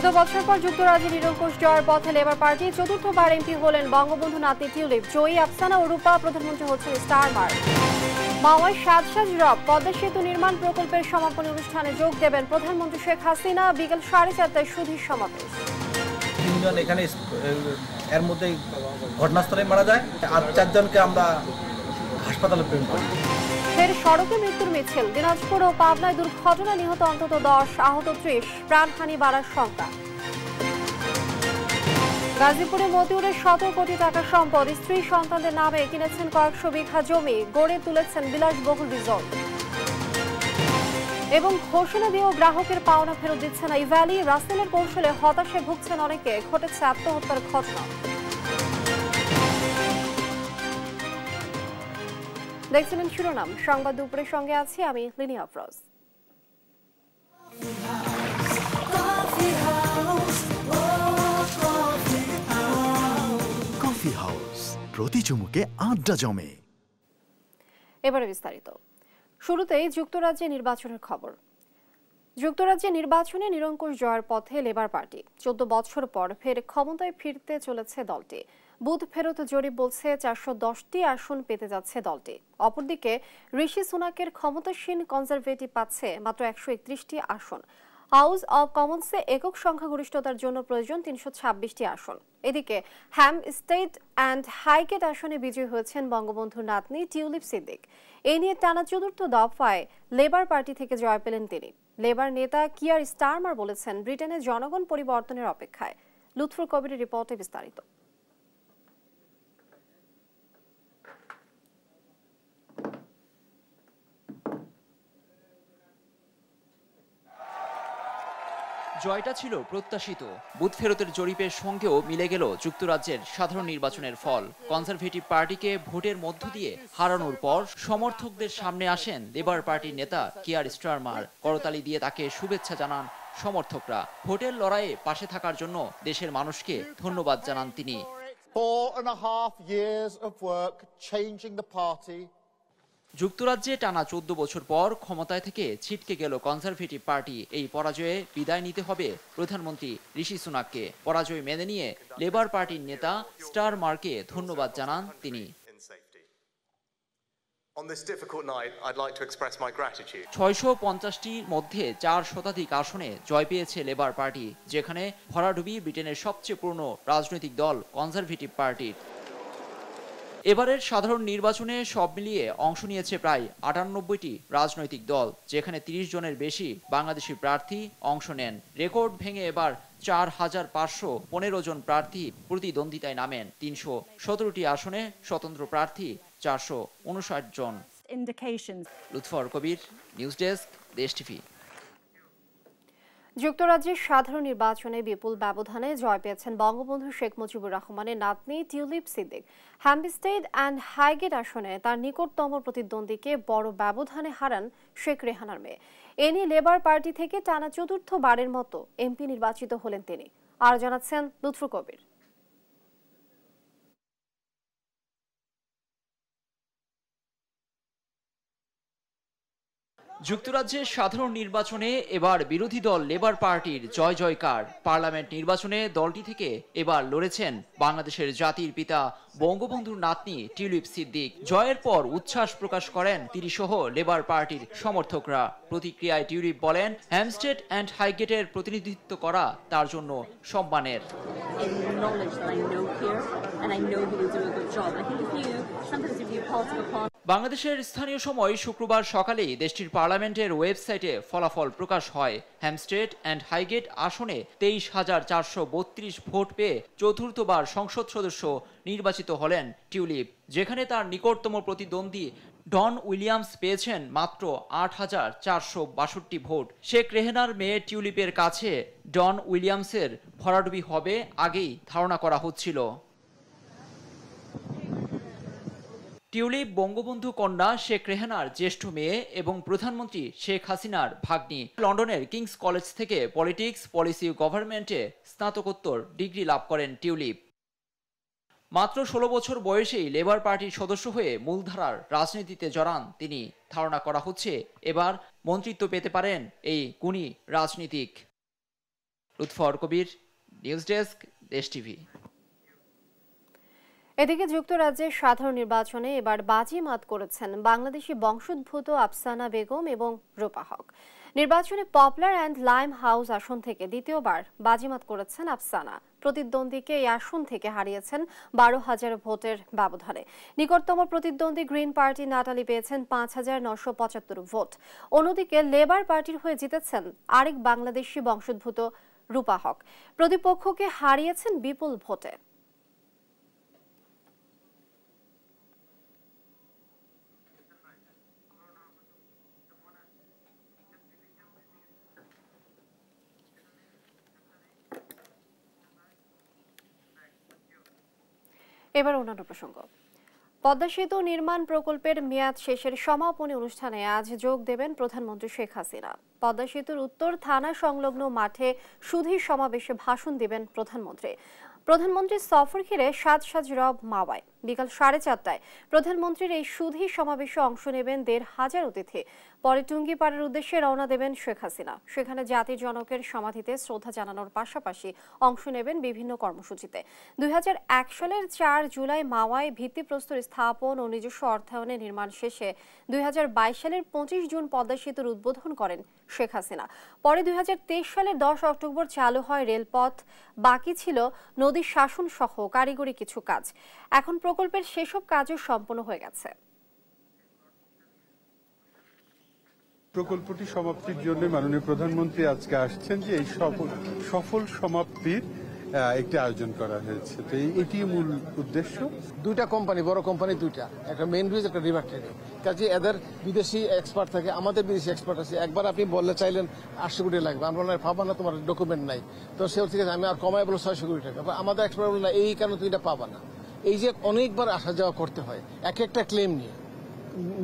14 বছর পর যুক্তরাজ্যে নিরঙ্কুশ জয়ের পথে লেবার পার্টি চতুর্থবার এমপি হলেন বঙ্গবন্ধু নাতনি টিউলিপ। জয়ী আফসানা ও রূপা প্রধানমন্ত্রী হচ্ছেন স্টারমার্ক। মাওয়ায় সাজ রব পদ্মা সেতু নির্মাণ প্রকল্পের সমাপনী অনুষ্ঠানে যোগ দেবেন প্রধানমন্ত্রী শেখ হাসিনা। বিকেল 4:30টায় সুধীর সমাবেশ। তিনজন এখানে এর মধ্যে ঘটনাস্থলে মারা যায়, আর 4 জনকে আমরা হাসপাতালে প্রেরণ করি। ফের সড়কে মৃত্যুর মিছিল। দিনাজপুর ও পাবনায় দুর্ঘটনা, নিহত অন্তত 10, আহত 30, প্রাণহানি বাড়ার শঙ্কা। গাজীপুরে মতিউরের 17 কোটি টাকা সম্পদ, স্ত্রী সন্তানদের নামে কিনেছেন কয়েকশো বিঘা জমি, গড়ে তুলেছেন বিলাসবহুল রিসর্ট। এবং ঘোষণা দিয়েও গ্রাহকের পাওনা ফেরত দিচ্ছে না ইভ্যালি। রাসেলের কৌশলে হতাশায় ভুগছেন অনেকে, ঘটেছে আত্মহত্যার ঘটনা। দেখছিলেন শিরোনাম সংবাদ দুপুরের সঙ্গে আছি আমি লিনি আফরোজ। কফি হাউস, প্রতি চুমুকে আড্ডা জমে। এবারে বিস্তারিত। শুরুতেই যুক্তরাজ্যে নির্বাচনের খবর। যুক্তরাজ্যে নির্বাচনে নিরঙ্কুশ জয়ের পথে লেবার পার্টি 14 বছর পর ফের ক্ষমতায় ফিরতে চলেছে দলটি। বুথ ফেরত জরিপ বলছে 410টি আসন পেতে যাচ্ছে দলটি। অপরদিকে ঋষি সুনাকের ক্ষমতাসীন কনজারভেটিভ পাচ্ছে মাত্র 131টি আসন। হাউস অব কমন্সে একক সংখ্যাগরিষ্ঠতার জন্য প্রয়োজন 326টি আসন। এদিকে হ্যামস্টেড অ্যান্ড হাইগেট আসনে বিজয়ী হয়েছেন বঙ্গবন্ধুর নাতনি টিউলিপ সিদ্দিক। এ নিয়ে টানা চতুর্থ দফায় লেবার পার্টি থেকে জয় পেলেন তিনি। লেবার নেতা কিয়ার স্টারমার বলেছেন, ব্রিটেনের জনগণ পরিবর্তনের অপেক্ষায়। লুৎফুর কবিরের রিপোর্টে বিস্তারিত। জয়টা ছিল প্রত্যাশিত। বুথ ফেরতের জরিপের সঙ্গেও মিলে গেল যুক্তরাজ্যের সাধারণ নির্বাচনের ফল। কনজারভেটিভ পার্টিকে ভোটের মধ্য দিয়ে হারানোর পর সমর্থকদের সামনে আসেন লেবার পার্টির নেতা কিয়ার স্টারমার। করতালি দিয়ে তাকে শুভেচ্ছা জানান সমর্থকরা। ভোটের লড়াইয়ে পাশে থাকার জন্য দেশের মানুষকে ধন্যবাদ জানান তিনি। 4.5 years of work changing the party. যুক্তরাজ্যে টানা 14 বছর পর ক্ষমতায় থেকে ছিটকে গেল কনজারভেটিভ পার্টি। এই পরাজয়ে বিদায় নিতে হবে প্রধানমন্ত্রী ঋষি সুনাককে। পরাজয় মেনে নিয়ে লেবার পার্টির নেতা স্টারমারকে ধন্যবাদ জানান তিনি। 650টির মধ্যে 4 শতাধিক আসনে জয় পেয়েছে লেবার পার্টি, যেখানে ভরাডুবি ব্রিটেনের সবচেয়ে পুরনো রাজনৈতিক দল কনজারভেটিভ পার্টির। এবারের সাধারণ নির্বাচনে সব মিলিয়ে অংশ নিয়েছে প্রায় 98টি রাজনৈতিক দল, যেখানে 30 জনের বেশি বাংলাদেশি প্রার্থী অংশ নেন। রেকর্ড ভেঙে এবার 4515 জন প্রার্থী প্রতিদ্বন্দ্বিতায় নামেন। 317টি আসনে স্বতন্ত্র প্রার্থী 459 জন। লুৎফর কবির, নিউজ ডেস্ক, দেশ টিভি। যুক্তরাজ্যের সাধারণ নির্বাচনে বিপুল ব্যবধানে জয় পেয়েছেন বঙ্গবন্ধু শেখ মুজিবুর রহমানের নাতনি tulip Siddique. Hampstead and Highgate আসনে তার নিকটতম প্রতিদ্বন্দ্বীকে বড় ব্যবধানে হারান শেখ রেহানার মেয়ে। এ নিয়ে লেবার পার্টি থেকে টানা চতুর্থবারের মতো এমপি নির্বাচিত হলেন তিনি। আর জানাচ্ছেন লুৎফর কবির। যুক্তরাজ্যের সাধারণ নির্বাচনে এবার বিরোধী দল লেবার পার্টির জয় জয়কার। পার্লামেন্ট নির্বাচনে দলটি থেকে এবার লড়েছেন বাংলাদেশের জাতির পিতা বঙ্গবন্ধুর নাতনি টিউলিপ সিদ্দিক। জয়ের পর উচ্ছ্বাস প্রকাশ করেন তিনি সহ লেবার পার্টির সমর্থকরা। প্রতিক্রিয়ায় টিউলিপ বলেন, হ্যামস্টেড অ্যান্ড হাইগেটের প্রতিনিধিত্ব করা তার জন্য সম্মানের। বাংলাদেশের স্থানীয় সময় শুক্রবার সকালেই দেশটির পার্লামেন্টের ওয়েবসাইটে ফলাফল প্রকাশ হয়। হ্যামস্টেড অ্যান্ড হাইগেট আসনে 23,432 ভোট পেয়ে চতুর্থবার সংসদ সদস্য নির্বাচিত হলেন টিউলিপ, যেখানে তার নিকটতম প্রতিদ্বন্দ্বী ডন উইলিয়ামস পেয়েছেন মাত্র 8,462 ভোট। শেখ রেহানার মেয়ে টিউলিপের কাছে ডন উইলিয়ামসের ভরাডুবি হবে আগেই ধারণা করা হচ্ছিল। টিউলিপ বঙ্গবন্ধু কন্যা শেখ রেহানার জ্যেষ্ঠ মেয়ে এবং প্রধানমন্ত্রী শেখ হাসিনার ভাগ্নি। লন্ডনের কিংস কলেজ থেকে পলিটিক্স, পলিসি, গভর্নমেন্টে স্নাতকোত্তর ডিগ্রি লাভ করেন টিউলিপ। মাত্র 16 বছর বয়সেই লেবার পার্টির সদস্য হয়ে মূলধারার রাজনীতিতে জড়ান তিনি। ধারণা করা হচ্ছে এবার মন্ত্রিত্ব পেতে পারেন এই গুণী রাজনীতিক। লুৎফর কবির, নিউজ ডেস্ক, দেশ টিভি। এদিকে যুক্তরাজ্যের সাধারণ নির্বাচনে এবার বাজিমাত করেছেন বাংলাদেশি বংশোদ্ভূত আফসানা বেগম এবং রূপা হক। নির্বাচনে পপুলার অ্যান্ড লাইম হাউস আসন থেকে দ্বিতীয়বার বাজিমাত করেছেন আফসানা। প্রতিদ্বন্দ্বীকে এই আসন থেকে হারিয়েছেন 12,000 ভোটের ব্যবধানে। নিকটতম প্রতিদ্বন্দ্বী গ্রিন পার্টি নাটালি পেয়েছেন 5,975 ভোট। অন্যদিকে লেবার পার্টির হয়ে জিতেছেন আরেক বাংলাদেশি বংশোদ্ভূত রূপা হক। প্রতিপক্ষকে হারিয়েছেন বিপুল ভোটে। এবার অন্যান্য প্রসঙ্গ। পদ্মা সেতু নির্মাণ প্রকল্পের মেয়াদ শেষের সমাপনী অনুষ্ঠানে আজ যোগ দেবেন প্রধানমন্ত্রী শেখ হাসিনা। পদ্মা সেতুর উত্তর থানা সংলগ্ন মাঠে সুধী সমাবেশে ভাষণ দেবেন প্রধানমন্ত্রী। প্রধানমন্ত্রীর সফর ঘিরে সাজ রব মাওয়ায়। বিকাল 4:30টায় প্রধানমন্ত্রীর এই সুধী সমাবেশে অংশ নেবেন 1,500 অতিথি। পরে টুঙ্গিপাড়ার উদ্দেশ্যে রওনা দেবেন শেখ হাসিনা। সেখানে জাতির জনকের সমাধিতে শ্রদ্ধা জানানোর পাশাপাশি অংশ নেবেন বিভিন্ন কর্মসূচিতে। 2001 সালের 4 জুলাই মাওয়ায় ভিত্তিপ্রস্তর স্থাপন ও নিজস্ব অর্থায়নে নির্মাণ শেষে 2022 সালের 25 জুন পদ্মা সেতুর উদ্বোধন করেন শেখ হাসিনা। পরে 2023 সালের 10 অক্টোবর চালু হয় রেলপথ। বাকি ছিল নদী শাসন সহ কারিগরি কিছু কাজ। এখন প্রকল্পের সেসব কাজও সম্পন্ন হয়ে গেছে। প্রকল্পটি সমাপ্তির জন্য মাননীয় প্রধানমন্ত্রী আজকে আসছেন, যে এই সফল সমাপ্তির একটি আয়োজন করা হয়েছে। তো এটি মূল উদ্দেশ্য। দুইটা কোম্পানি, বড় কোম্পানি দুইটা, একটা মেইন ব্রিজ, একটা রিভার ট্রেনিং। কাজে এদের বিদেশি এক্সপার্ট থাকে, আমাদের বিদেশি এক্সপার্ট আছে। একবার আপনি বললে চাইলেন 800 কোটি লাগবে, আমরা পাবা না, তোমার ডকুমেন্ট নাই। তো সে ঠিক আছে, আমি আর কমায় বলো 600 কোটি টাকা। আমাদের এক্সপার্ট বলে না, এই কারণে তুমি এটা পাবা না। এই যে অনেকবার আসা যাওয়া করতে হয় এক একটা ক্লেম নিয়ে,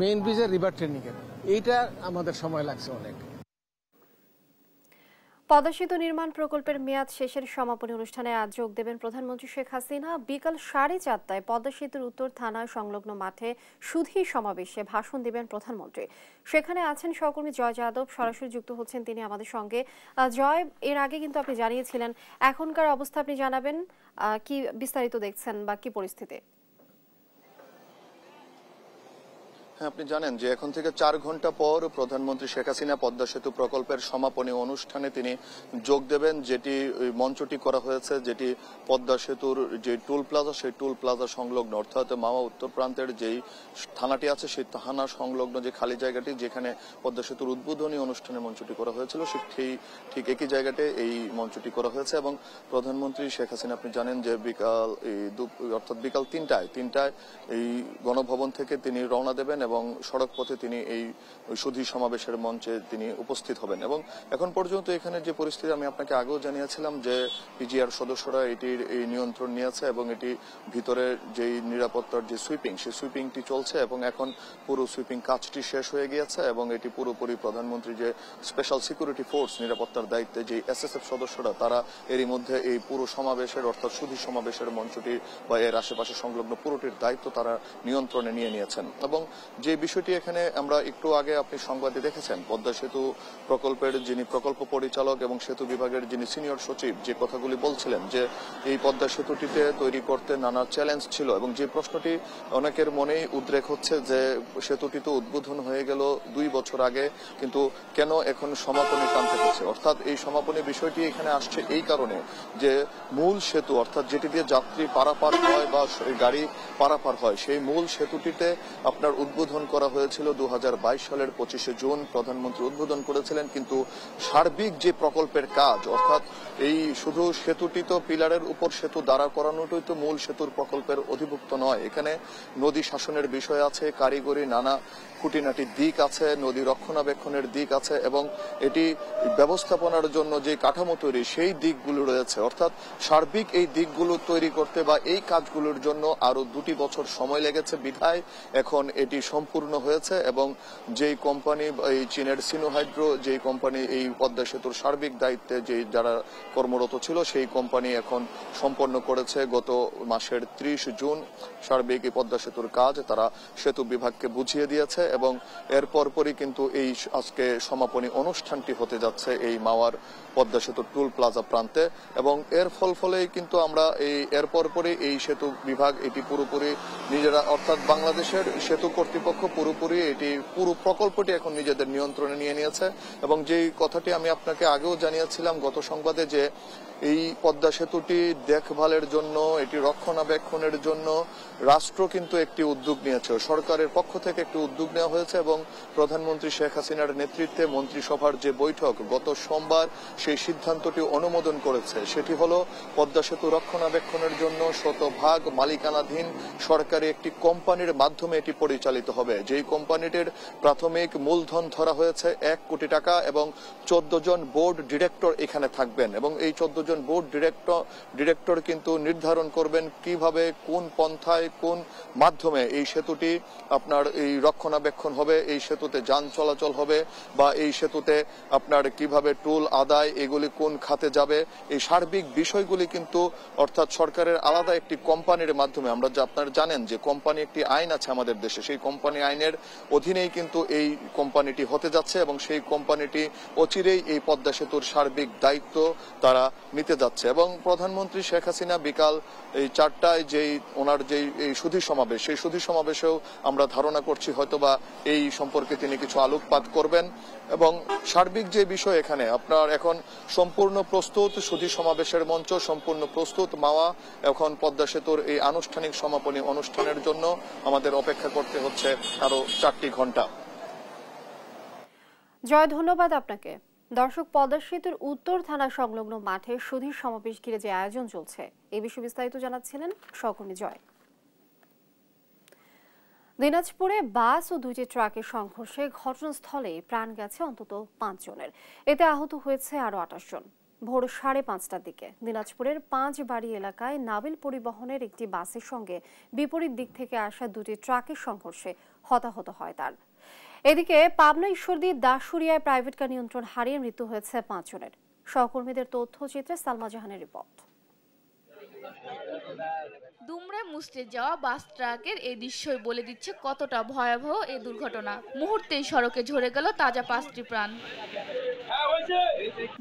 মেইন ব্রিজের রিভার ট্রেনিং এর, এইটা আমাদের সময় লাগছে অনেক। পদ্মা সেতু নির্মাণ প্রকল্পের মেয়াদ শেষের সমাপনী অনুষ্ঠানে আজ যোগ দেবেন প্রধানমন্ত্রী শেখ হাসিনা। বিকাল 4:30টায় পদ্মা সেতুর উত্তর থানা সংলগ্ন মাঠে সুধী সমাবেশে ভাষণ দিবেন প্রধানমন্ত্রী। সেখানে আছেন সহকর্মী জয় যাদব, সরাসরি যুক্ত হচ্ছেন তিনি আমাদের সঙ্গে। জয়, এর আগে কিন্তু আপনি জানিয়েছিলেন, এখনকার অবস্থা আপনি জানাবেন, কি বিস্তারিত দেখছেন বা কি পরিস্থিতি? হ্যাঁ, আপনি জানেন যে এখন থেকে 4 ঘন্টা পর প্রধানমন্ত্রী শেখ হাসিনা পদ্মা সেতু প্রকল্পের সমাপনী অনুষ্ঠানে তিনি যোগ দেবেন, যেটি মঞ্চটি করা হয়েছে, যেটি পদ্মা সেতুর যে টুল প্লাজা, সেই টুল প্লাজা সংলগ্ন, অর্থাৎ মাওয়া উত্তর প্রান্তের যেই থানাটি আছে, সেই থানা সংলগ্ন যে খালি জায়গাটি, যেখানে পদ্মা সেতুর উদ্বোধনী অনুষ্ঠানে মঞ্চটি করা হয়েছিল, ঠিক একই জায়গাতে এই মঞ্চটি করা হয়েছে। এবং প্রধানমন্ত্রী শেখ হাসিনা, আপনি জানেন যে বিকাল 3টায় এই গণভবন থেকে তিনি রওনা দেবেন এবং সড়ক পথে তিনি এই সুধী সমাবেশের মঞ্চে তিনি উপস্থিত হবেন। এবং এখন পর্যন্ত এখানে যে পরিস্থিতি আমি আপনাকে আগেও জানিয়েছিলাম যে পিজিআর সদস্যরা এটির এই নিয়ন্ত্রণ নিয়েছে এবং এটি ভিতরে যেই নিরাপত্তার যে সুইপিং, সেই সুইপিংটি চলছে এবং এখন পুরো সুইপিং কাজটি শেষ হয়ে গিয়েছে এবং এটি পুরোপুরি প্রধানমন্ত্রী যে স্পেশাল সিকিউরিটি ফোর্স, নিরাপত্তার দায়িত্বে যে এসএসএফ সদস্যরা, তারা এরই মধ্যে এই পুরো সমাবেশের, অর্থাৎ সুধী সমাবেশের মঞ্চটি বা এর আশেপাশে সংলগ্ন পুরোটির দায়িত্ব তারা নিয়ন্ত্রণে নিয়ে নিয়েছেন। এবং যে বিষয়টি এখানে আমরা একটু আগে আপনি সংবাদে দেখেছেন, পদ্মা সেতু প্রকল্পের যিনি প্রকল্প পরিচালক এবং সেতু বিভাগের যিনি সিনিয়র সচিব যে কথাগুলি বলছিলেন, যে এই পদ্মা সেতুটিতে তৈরি করতে নানা চ্যালেঞ্জ ছিল এবং যে প্রশ্নটি অনেকের মনেই উদ্রেক হচ্ছে যে সেতুটি তো উদ্বোধন হয়ে গেল 2 বছর আগে, কিন্তু কেন এখন সমাপনী টানতে হচ্ছে? অর্থাৎ এই সমাপনী বিষয়টি এখানে আসছে এই কারণে যে মূল সেতু, অর্থাৎ যেটি দিয়ে যাত্রী পারাপার হয় বা গাড়ি পারাপার হয়, সেই মূল সেতুটিতে আপনার উদ্বোধন করা হয়েছিল 2022 সালের 25শে জুন প্রধানমন্ত্রী উদ্বোধন করেছিলেন। কিন্তু সার্বিক যে প্রকল্পের কাজ, অর্থাৎ এই শুধু সেতুটি তো পিলারের উপর সেতু দাঁড়া করানোটাই তো মূল সেতুর প্রকল্পের অধিভুক্ত নয়। এখানে নদী শাসনের বিষয় আছে, কারিগরি নানা খুঁটিনাটি দিক আছে, নদী রক্ষণাবেক্ষণের দিক আছে এবং এটি ব্যবস্থাপনার জন্য যে কাঠামো তৈরি, সেই দিকগুলো রয়েছে। অর্থাৎ সার্বিক এই দিকগুলো তৈরি করতে বা এই কাজগুলোর জন্য আরো 2 বছর সময় লেগেছে, বিধায় এখন এটি সম্পূর্ণ হয়েছে এবং যেই কোম্পানি এই চীনের সিনোহাইড্রো যেই কোম্পানি এই পদ্মা সেতুর সার্বিক দায়িত্বে যে যারা কর্মরত ছিল সেই কোম্পানি এখন সম্পন্ন করেছে গত মাসের 30 জুন সার্বিক এই পদ্মা সেতুর কাজ তারা সেতু বিভাগকে বুঝিয়ে দিয়েছে এবং এর পরপরই কিন্তু এই আজকে সমাপনী অনুষ্ঠানটি হতে যাচ্ছে এই মাওয়ার পদ্মা সেতু টুল প্লাজা প্রান্তে এবং এর ফলেই কিন্তু আমরা এর পরপরই এই সেতু বিভাগ এটি পুরোপুরি নিজেরা অর্থাৎ বাংলাদেশের সেতু কর্তৃপক্ষ পুরোপুরি এটি পুরো প্রকল্পটি এখন নিজেদের নিয়ন্ত্রণে নিয়ে নিয়েছে এবং যেই কথাটি আমি আপনাকে আগেও জানিয়েছিলাম গত সংবাদে যে এই পদ্মা সেতুটি দেখভালের জন্য এটি রক্ষণাবেক্ষণের জন্য রাষ্ট্র কিন্তু একটি উদ্যোগ নিয়েছে সরকারের পক্ষ থেকে একটি উদ্যোগ নেওয়া হয়েছে এবং প্রধানমন্ত্রী শেখ হাসিনার নেতৃত্বে মন্ত্রিসভার যে বৈঠক গত সোমবার সেই সিদ্ধান্তটি অনুমোদন করেছে সেটি হলো পদ্মা সেতু রক্ষণাবেক্ষণের জন্য শতভাগ মালিকানাধীন সরকারি একটি কোম্পানির মাধ্যমে এটি পরিচালিত হবে যেই কোম্পানিটির প্রাথমিক মূলধন ধরা হয়েছে 1 কোটি টাকা এবং 14 জন বোর্ড ডিরেক্টর এখানে থাকবেন এবং এই 14 জন বোর্ড ডিরেক্টর কিন্তু নির্ধারণ করবেন কিভাবে কোন পন্থায় কোন মাধ্যমে এই সেতুটি আপনার এই রক্ষণাবেক্ষণ হবে এই সেতুতে যান চলাচল হবে বা এই সেতুতে আপনার কিভাবে টুল আদায় এগুলি কোন খাতে যাবে এই সার্বিক বিষয়গুলি কিন্তু অর্থাৎ সরকারের আলাদা একটি কোম্পানির মাধ্যমে আমরা আপনারা জানেন যে কোম্পানি একটি আইন আছে আমাদের দেশে সেই কোম্পানি আইনের অধীনেই কিন্তু এই কোম্পানিটি হতে যাচ্ছে এবং সেই কোম্পানিটি অচিরেই এই পদ্মা সেতুর সার্বিক দায়িত্ব তারা নিতে যাচ্ছে এবং প্রধানমন্ত্রী শেখ হাসিনা বিকাল এই 4টায় যেই ওনার যেই এই সুধী সমাবেশ সেই সুধী সমাবেশেও আমরা ধারণা করছি হয়তোবা এই সম্পর্কে তিনি কিছু আলোকপাত করবেন এবং সার্বিক যে বিষয় এখানে আপনার এখন সম্পূর্ণ প্রস্তুত সুধী সমাবেশের মঞ্চ সম্পূর্ণ প্রস্তুত মাওয়া এখন পদ্মা সেতুর এই আনুষ্ঠানিক সমাপনী অনুষ্ঠানের জন্য আমাদের অপেক্ষা করতে হচ্ছে আরো 4টি ঘন্টা। জয়, ধন্যবাদ আপনাকে। দর্শক, পদ্মা সেতুর উত্তর থানা সংলগ্ন মাঠে সুধীর সমাবেশ ঘিরে যে আয়োজন চলছে এই বিষয়ে বিস্তারিত জানাচ্ছিলেন সহকর্মী জয়। দিনাজপুরে বাস ও 2টি ট্রাকের সংঘর্ষে ঘটনাস্থলে প্রাণ গেছে অন্তত 5 জনের, এতে আহত হয়েছে আরো 28 জন। ভোর 5:30টার দিকে দিনাজপুরের 5 বাড়ি এলাকায় নাবিল পরিবহনের একটি বাসের সঙ্গে বিপরীত দিক থেকে আসা 2টি ট্রাকের সংঘর্ষে হতাহত হয় তার। এদিকে পাবনা ঈশ্বরদী দাসুরিয়ায় প্রাইভেট কার নিয়ন্ত্রণ হারিয়ে মৃত্যু হয়েছে 5 জনের। সহকর্মীদের তথ্যচিত্রে সালমা জাহানের রিপোর্ট। দুমড়ে মুচড়ে যাওয়া বাস ট্রাকের এই দৃশ্যই বলে দিচ্ছে কতটা ভয়াবহ এই দুর্ঘটনা। মুহূর্তেই সড়কে ঝরে গেল তাজা 5টি প্রাণ।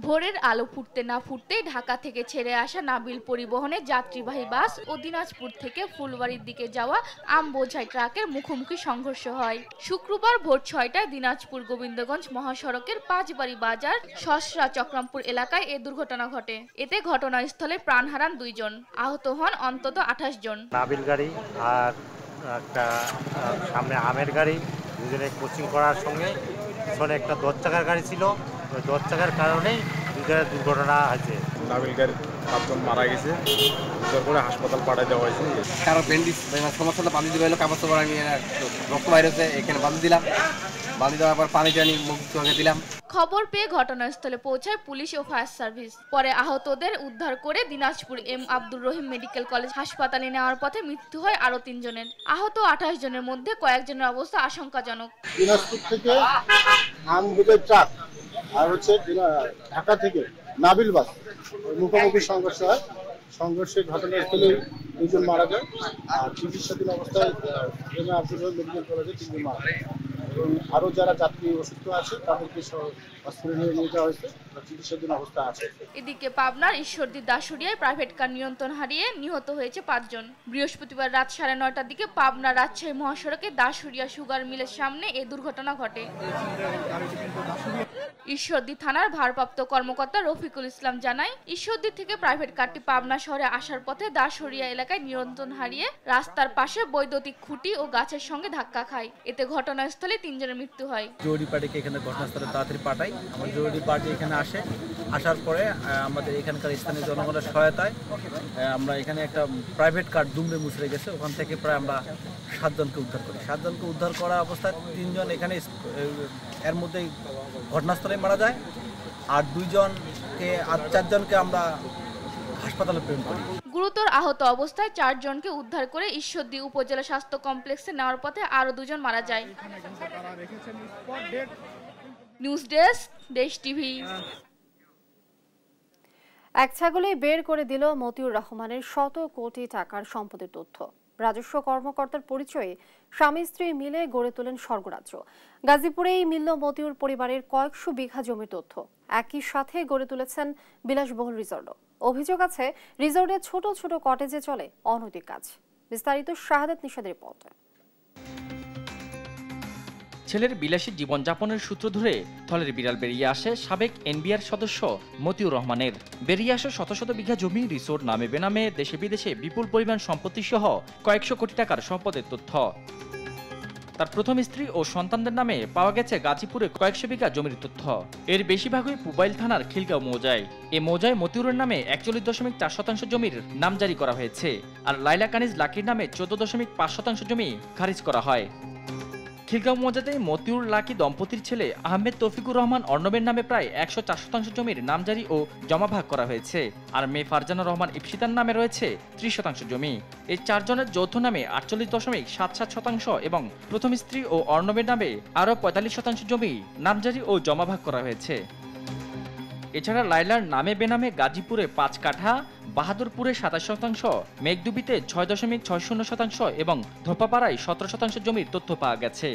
ভোরের আলো ফুটতে না ফুটতেই ঢাকা থেকে ছেড়ে আসা নাবিল পরিবহনের যাত্রীবাহী বাস ও দিনাজপুর থেকে ফুলবাড়ির দিকে যাওয়া আম বোঝাই ট্রাকের মুখোমুখি সংঘর্ষ হয়। শুক্রবার ভোর 6টায় দিনাজপুর গোবিন্দগঞ্জ মহাসড়কের 5 বাড়ি বাজার সসরা চক্রামপুর এলাকায় এই দুর্ঘটনা ঘটে। এতে ঘটনাস্থলে প্রাণ হারান 2 জন, আহত হন অন্তত 28 জন। নাবিল গাড়ি আর একটা সামনে আমের গাড়ি দুজনে কোচিং করার সঙ্গে পিছনে একটা 10 চাকার গাড়ি ছিল, ওই 10 চাকার কারণেই দুজনের দুর্ঘটনা হয়েছে। নাবিল গাড়ির 7 জন মারা গেছে, উদ্ধার করে হাসপাতাল পাঠিয়ে দেওয়া হয়েছে। কারো ব্যান্ডেজ সমস্যাটা বাঁধি দিবে এলো, কাপড় চোপড় আমি রক্ত বাইরে হচ্ছে এখানে বাঁধি দিলাম, বাঁধি দেওয়ার পর পানি টানি মুখ চোখে দিলাম। খবর পেয়ে ঘটনাস্থলে পৌঁছায় পুলিশ ও ফায়ার সার্ভিস। পরে আহতদের উদ্ধার করে Dinajpur M Abdur Rahim medical college হাসপাতালে নেওয়ার পথে মৃত্যু হয় আরো 3 জনের। আহত 28 জনের মধ্যে কয়েকজনের অবস্থা আশঙ্কাজনক। দিনাজপুর থেকে আমবুদের ট্রাক আর হচ্ছে ঢাকা থেকে নাবিল বাস মুখোমুখি সংঘর্ষ হয়। সংঘর্ষের ঘটনাস্থলেই 2 জন মারা যায় আর চিকিৎসাধীন অবস্থায় এম আব্দুর রহিম মেডিকেল কলেজে 3 জন মারা যায় এবং আরো যারা যাত্রী অসুস্থ আছে তাদেরকে হসপিটালে নিয়ে যাওয়া হয়েছে, চিকিৎসাধীন অবস্থা আছে। এদিকে পাবনার ঈশ্বরদী দাসুরিয়ায় প্রাইভেট কার নিয়ন্ত্রণ হারিয়ে নিহত হয়েছে 5 জন। বৃহস্পতিবার রাত 9:30টার দিকে পাবনা রাজশাহী মহাসড়কে দাসুরিয়া সুগার মিলের সামনে এই দুর্ঘটনা ঘটে। ঈশ্বরদী থানার ভারপ্রাপ্ত কর্মকর্তা রফিকুল ইসলাম জানায়, ঈশ্বরদী থেকে প্রাইভেট কারটি পাবনা শহরে আসার পথে দাসুরিয়া এলাকায় নিয়ন্ত্রণ হারিয়ে রাস্তার পাশে বৈদ্যুতিক খুঁটি ও গাছের সঙ্গে ধাক্কা খায়। এতে ঘটনাস্থলে 3 জনের মৃত্যু হয়। জরুরি পার্টিকে এখানে ঘটনাস্থলে তাড়াতাড়ি পাঠাই। আমার জরুরি পার্টি এখানে আসার পরে আমাদের এখানকার স্থানীয় জনগণের সহায়তায় আমরা এখানে একটা প্রাইভেট কার দুমড়ে মুচড়ে গেছে, ওখান থেকে প্রায় আমরা 7 জনকে উদ্ধার করি। 7 জনকে উদ্ধার করা অবস্থায় 3 জন এখানে এর মধ্যেই ঘটনাস্থলে মারা যায় আর 4 জনকে আমরা হাসপাতালে প্রেরণ করি। গুরুতর আহত অবস্থায় 4 জনকে উদ্ধার করে ঈশ্বরদী উপজেলা স্বাস্থ্য কমপ্লেক্সে নেওয়ার পথে আরও 2 জন মারা যায়। নিউজ ডেস্ক, দেশ টিভি। এক ছাগলে বের করে দিল মতিউর রহমানের শত কোটি টাকার সম্পদের তথ্য। রাজস্ব কর্মকর্তার পরিচয়ে স্বামী স্ত্রী মিলে গড়ে তোলেন স্বর্গরাজ্য। গাজীপুরেই মিলল মতিউর পরিবারের কয়েকশো বিঘা জমির তথ্য। একই সাথে গড়ে তুলেছেন বিলাসবহুল রিসর্টও। অভিযোগ আছে রিসর্টের ছোট ছোট কটেজে চলে অনৈতিক কাজ। বিস্তারিত শাহাদাত নিশাদের রিপোর্টে। ছেলের বিলাসী জীবনযাপনের সূত্র ধরে থলের বিড়াল বেরিয়ে আসে সাবেক এনবিআর সদস্য মতিউর রহমানের। বেরিয়ে আসে শত শত বিঘা জমি, রিসোর্ট, নামে বেনামে দেশে বিদেশে বিপুল পরিমাণ সম্পত্তি সহ কয়েকশো কোটি টাকার সম্পদের তথ্য। তার প্রথম স্ত্রী ও সন্তানদের নামে পাওয়া গেছে গাজীপুরে কয়েকশো বিঘা জমির তথ্য। এর বেশিরভাগই পুবাইল থানার খিলগাঁও মৌজায়। এ মৌজায় মতিউরের নামে 41.4% জমির নাম জারি করা হয়েছে, আর লাইলা কানিজ লাকির নামে 14.5% জমি খারিজ করা হয়। খিলগাঁও মৌজাতে মতিউর লাকি দম্পতির ছেলে আহমেদ তৌফিকুর রহমান অর্ণবের নামে প্রায় 104% জমির নামজারি ও জমাভাগ করা হয়েছে, আর মেয়ে ফারজানা রহমান ইপসিতার নামে রয়েছে 30% জমি। এই 4 জনের যৌথ নামে 48.77% এবং প্রথম স্ত্রী ও অর্ণবের নামে আরও 45% জমি নামজারি ও জমাভাগ করা হয়েছে। এছাড়া লাইলার নামে বেনামে গাজীপুরে 5 কাঠা, বাহাদুরপুরে 27%, মেঘদুবিতে 6.60% এবং ধোপাপাড়ায় 17% জমির তথ্য পাওয়া গেছে।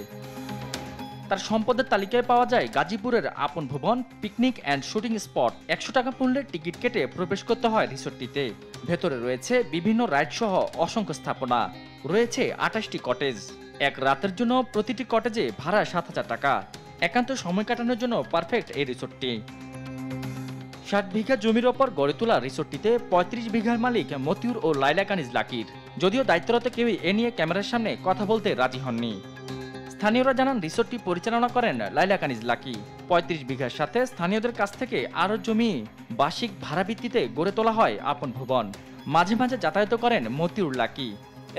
তার সম্পদের তালিকায় পাওয়া যায় গাজীপুরের আপন ভবন, পিকনিক অ্যান্ড শুটিং স্পট। 100 টাকা মূল্যের টিকিট কেটে প্রবেশ করতে হয় রিসোর্টটিতে। ভেতরে রয়েছে বিভিন্ন রাইড সহ অসংখ্য স্থাপনা, রয়েছে 28টি কটেজ। এক রাতের জন্য প্রতিটি কটেজে ভাড়া 7,000 টাকা। একান্ত সময় কাটানোর জন্য পারফেক্ট এই রিসোর্টটি। 60 বিঘা জমির ওপর গড়ে তোলা রিসোর্টটিতে 35 বিঘার মালিক মতিউর ও লাইলা কানিজ লাকির। যদিও দায়িত্বরত কেউই এ নিয়ে ক্যামেরার সামনে কথা বলতে রাজি হননি। স্থানীয়রা জানান রিসোর্টটি পরিচালনা করেন লাইলা কানিজ লাকি। 35 বিঘার সাথে স্থানীয়দের কাছ থেকে আরও জমি বার্ষিক ভাড়া ভিত্তিতে গড়ে তোলা হয় আপন ভবন। মাঝে মাঝে যাতায়াত করেন মতিউর লাকি।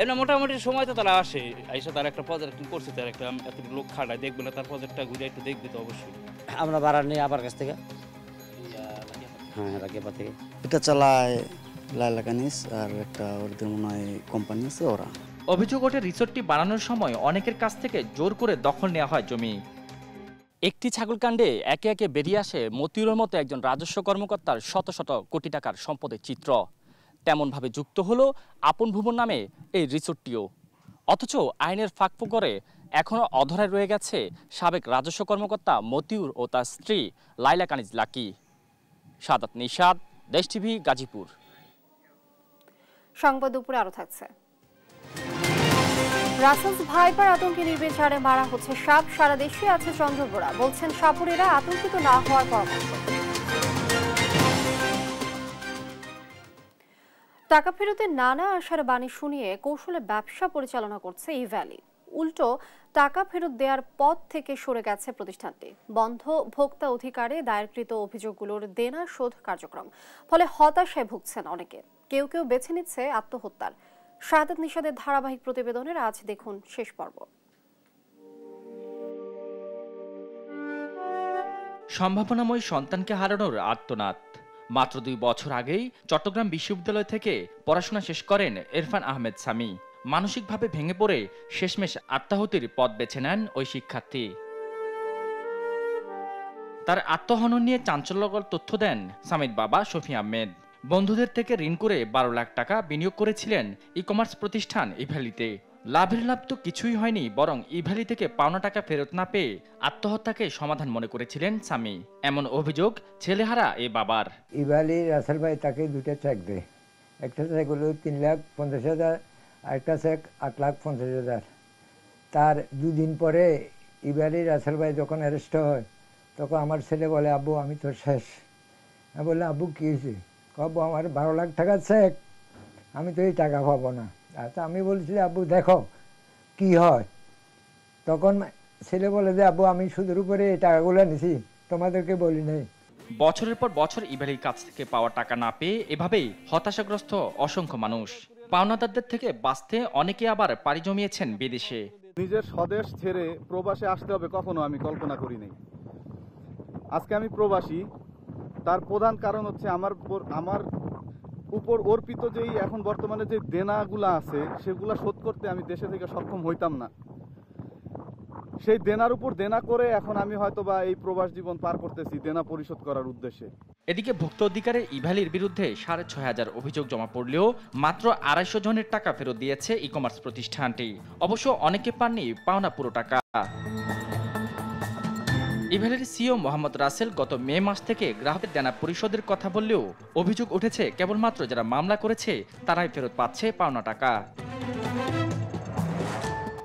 এমনি মোটামুটি সময় তো তারা আসে, এসে তার একটা প্রজেক্ট করছে, তার একটা এত লোক খাটায় দেখবে না, তার প্রজেক্টটা ঘুরে একটু দেখবে তো অবশ্যই। আমরা ভাড়া নিই আবার কাছ থেকে। এটা চালায় লাইলা কানিজ, আর একটা ওদের মনে হয় কোম্পানি আছে ওরা। অভিযোগ ওঠে রিসোর্টটি বানানোর সময় অনেকের কাছ থেকে জোর করে দখল নেওয়া হয় জমি। একটি ছাগলকাণ্ডে একে একে বেরিয়ে আসে মতিউরের মতো একজন রাজস্ব কর্মকর্তার শত শত কোটি টাকার সম্পদের চিত্র। তেমনভাবে যুক্ত হলো আপন ভুবন নামে এই রিসোর্টটিও। অথচ আইনের ফাঁক করে এখনও অধরায় রয়ে গেছে সাবেক রাজস্ব কর্মকর্তা মতিউর ও তার স্ত্রী লাইলা কানিজ লাকি। শাহাদাত নিশাদ, দেশ টিভি, গাজীপুর। সংবাদ দুপুরে আরো থাকছে। রাসেলস ভাইপার আতঙ্কে নির্বিচারে মারা হচ্ছে সাপ। সারা দেশে আছে চন্দ্রবোড়া, বলছেন সাপুরেরা আতঙ্কিত না হওয়ার পরামর্শ। টাকা ফেরতের নানা আশার বাণী শুনিয়ে কৌশলে ব্যবসা পরিচালনা করছে ই ভ্যালি। উল্টো টাকা ফেরত দেওয়ার পথ থেকে সরে গেছে প্রতিষ্ঠানটি। বন্ধ ভোক্তা অধিকারে দায়েরকৃত অভিযোগগুলোর দেনা শোধ কার্যক্রম। ফলে হতাশায় ভুগছেন অনেকে, কেউ কেউ বেছে নিচ্ছে আত্মহত্যার। শাহাদাত নিশাদের ধারাবাহিক প্রতিবেদনের আজ দেখুন শেষ পর্ব। সম্ভাবনাময় সন্তানকে হারানোর আর্তনাদ। মাত্র 2 বছর আগেই চট্টগ্রাম বিশ্ববিদ্যালয় থেকে পড়াশোনা শেষ করেন ইরফান আহমেদ সামি। মানসিকভাবে ভেঙে পড়ে শেষমেশ আত্মাহুতির পথ বেছে নেন ওই শিক্ষার্থী। তার আত্মহনন নিয়ে চাঞ্চল্যকর তথ্য দেন সামির বাবা শফি আহমেদ। বন্ধুদের থেকে ঋণ করে 12 লাখ টাকা বিনিয়োগ করেছিলেন ই কমার্স প্রতিষ্ঠান ইভ্যালিতে। লাভের লাভ তো কিছুই হয়নি, বরং ইভ্যালি থেকে পাওনা টাকা ফেরত না পেয়ে আত্মহত্যাকে সমাধান মনে করেছিলেন সামি। এমন অভিযোগ ছেলেহারা এ বাবার। ইভ্যালি রাসেল ভাই তাকে 2টা চেক দেয়। একটা চেক হলো 3,50,000, আরেকটা চেক 8,50,000। তার 2 দিন পরে ইভ্যালি রাসেল ভাই যখন অ্যারেস্ট হয়, তখন আমার ছেলে বলে, আব্বু আমি তো শেষ। আমি বললাম, আব্বু কী হয়েছে? কব আমার 12 লাখ টাকা চেক, আমি তো এই টাকা পাবো না। আচ্ছা, আমি বলছি আব্বু দেখো কি হয়। তখন ছেলে বলে যে, আব্বু আমি সুদের উপরে এই টাকাগুলো নিছি, তোমাদেরকে বলি নাই। বছরের পর বছর ইভ্যালির কাছ থেকে পাওয়া টাকা না পেয়ে এভাবেই হতাশাগ্রস্ত অসংখ্য মানুষ। পাওনাদারদের থেকে বাঁচতে অনেকে আবার পাড়ি জমিয়েছেন বিদেশে। নিজের স্বদেশ ছেড়ে প্রবাসে আসতে হবে কখনো আমি কল্পনা করি নাই। আজকে আমি প্রবাসী, তার প্রধান কারণ হচ্ছে আমার উপর অর্পিত যেই এখন বর্তমানে যে দেনাগুলা আছে সেগুলা শোধ করতে আমি দেশে থেকে সক্ষম হইতাম না। সেই দেনার উপর দেনা করে এখন আমি হয়তোবা এই প্রবাস জীবন পার করতেছি দেনা পরিশোধ করার উদ্দেশ্যে। এদিকে ভুক্ত অধিকারের ইভ্যালির বিরুদ্ধে ৬৫০০ অভিযোগ জমা পড়লেও মাত্র ২৫০ জনের টাকা ফেরত দিয়েছে ই কমার্স প্রতিষ্ঠানটি। অবশ্য অনেকে পাননি পাওনা পুরো টাকা। ইভ্যালির সিইও মোহাম্মদ রাসেল গত মে মাস থেকে গ্রাহকের দেনা পরিশোধের কথা বললেও অভিযোগ উঠেছে কেবলমাত্র যারা মামলা করেছে তারাই ফেরত পাচ্ছে পাওনা টাকা।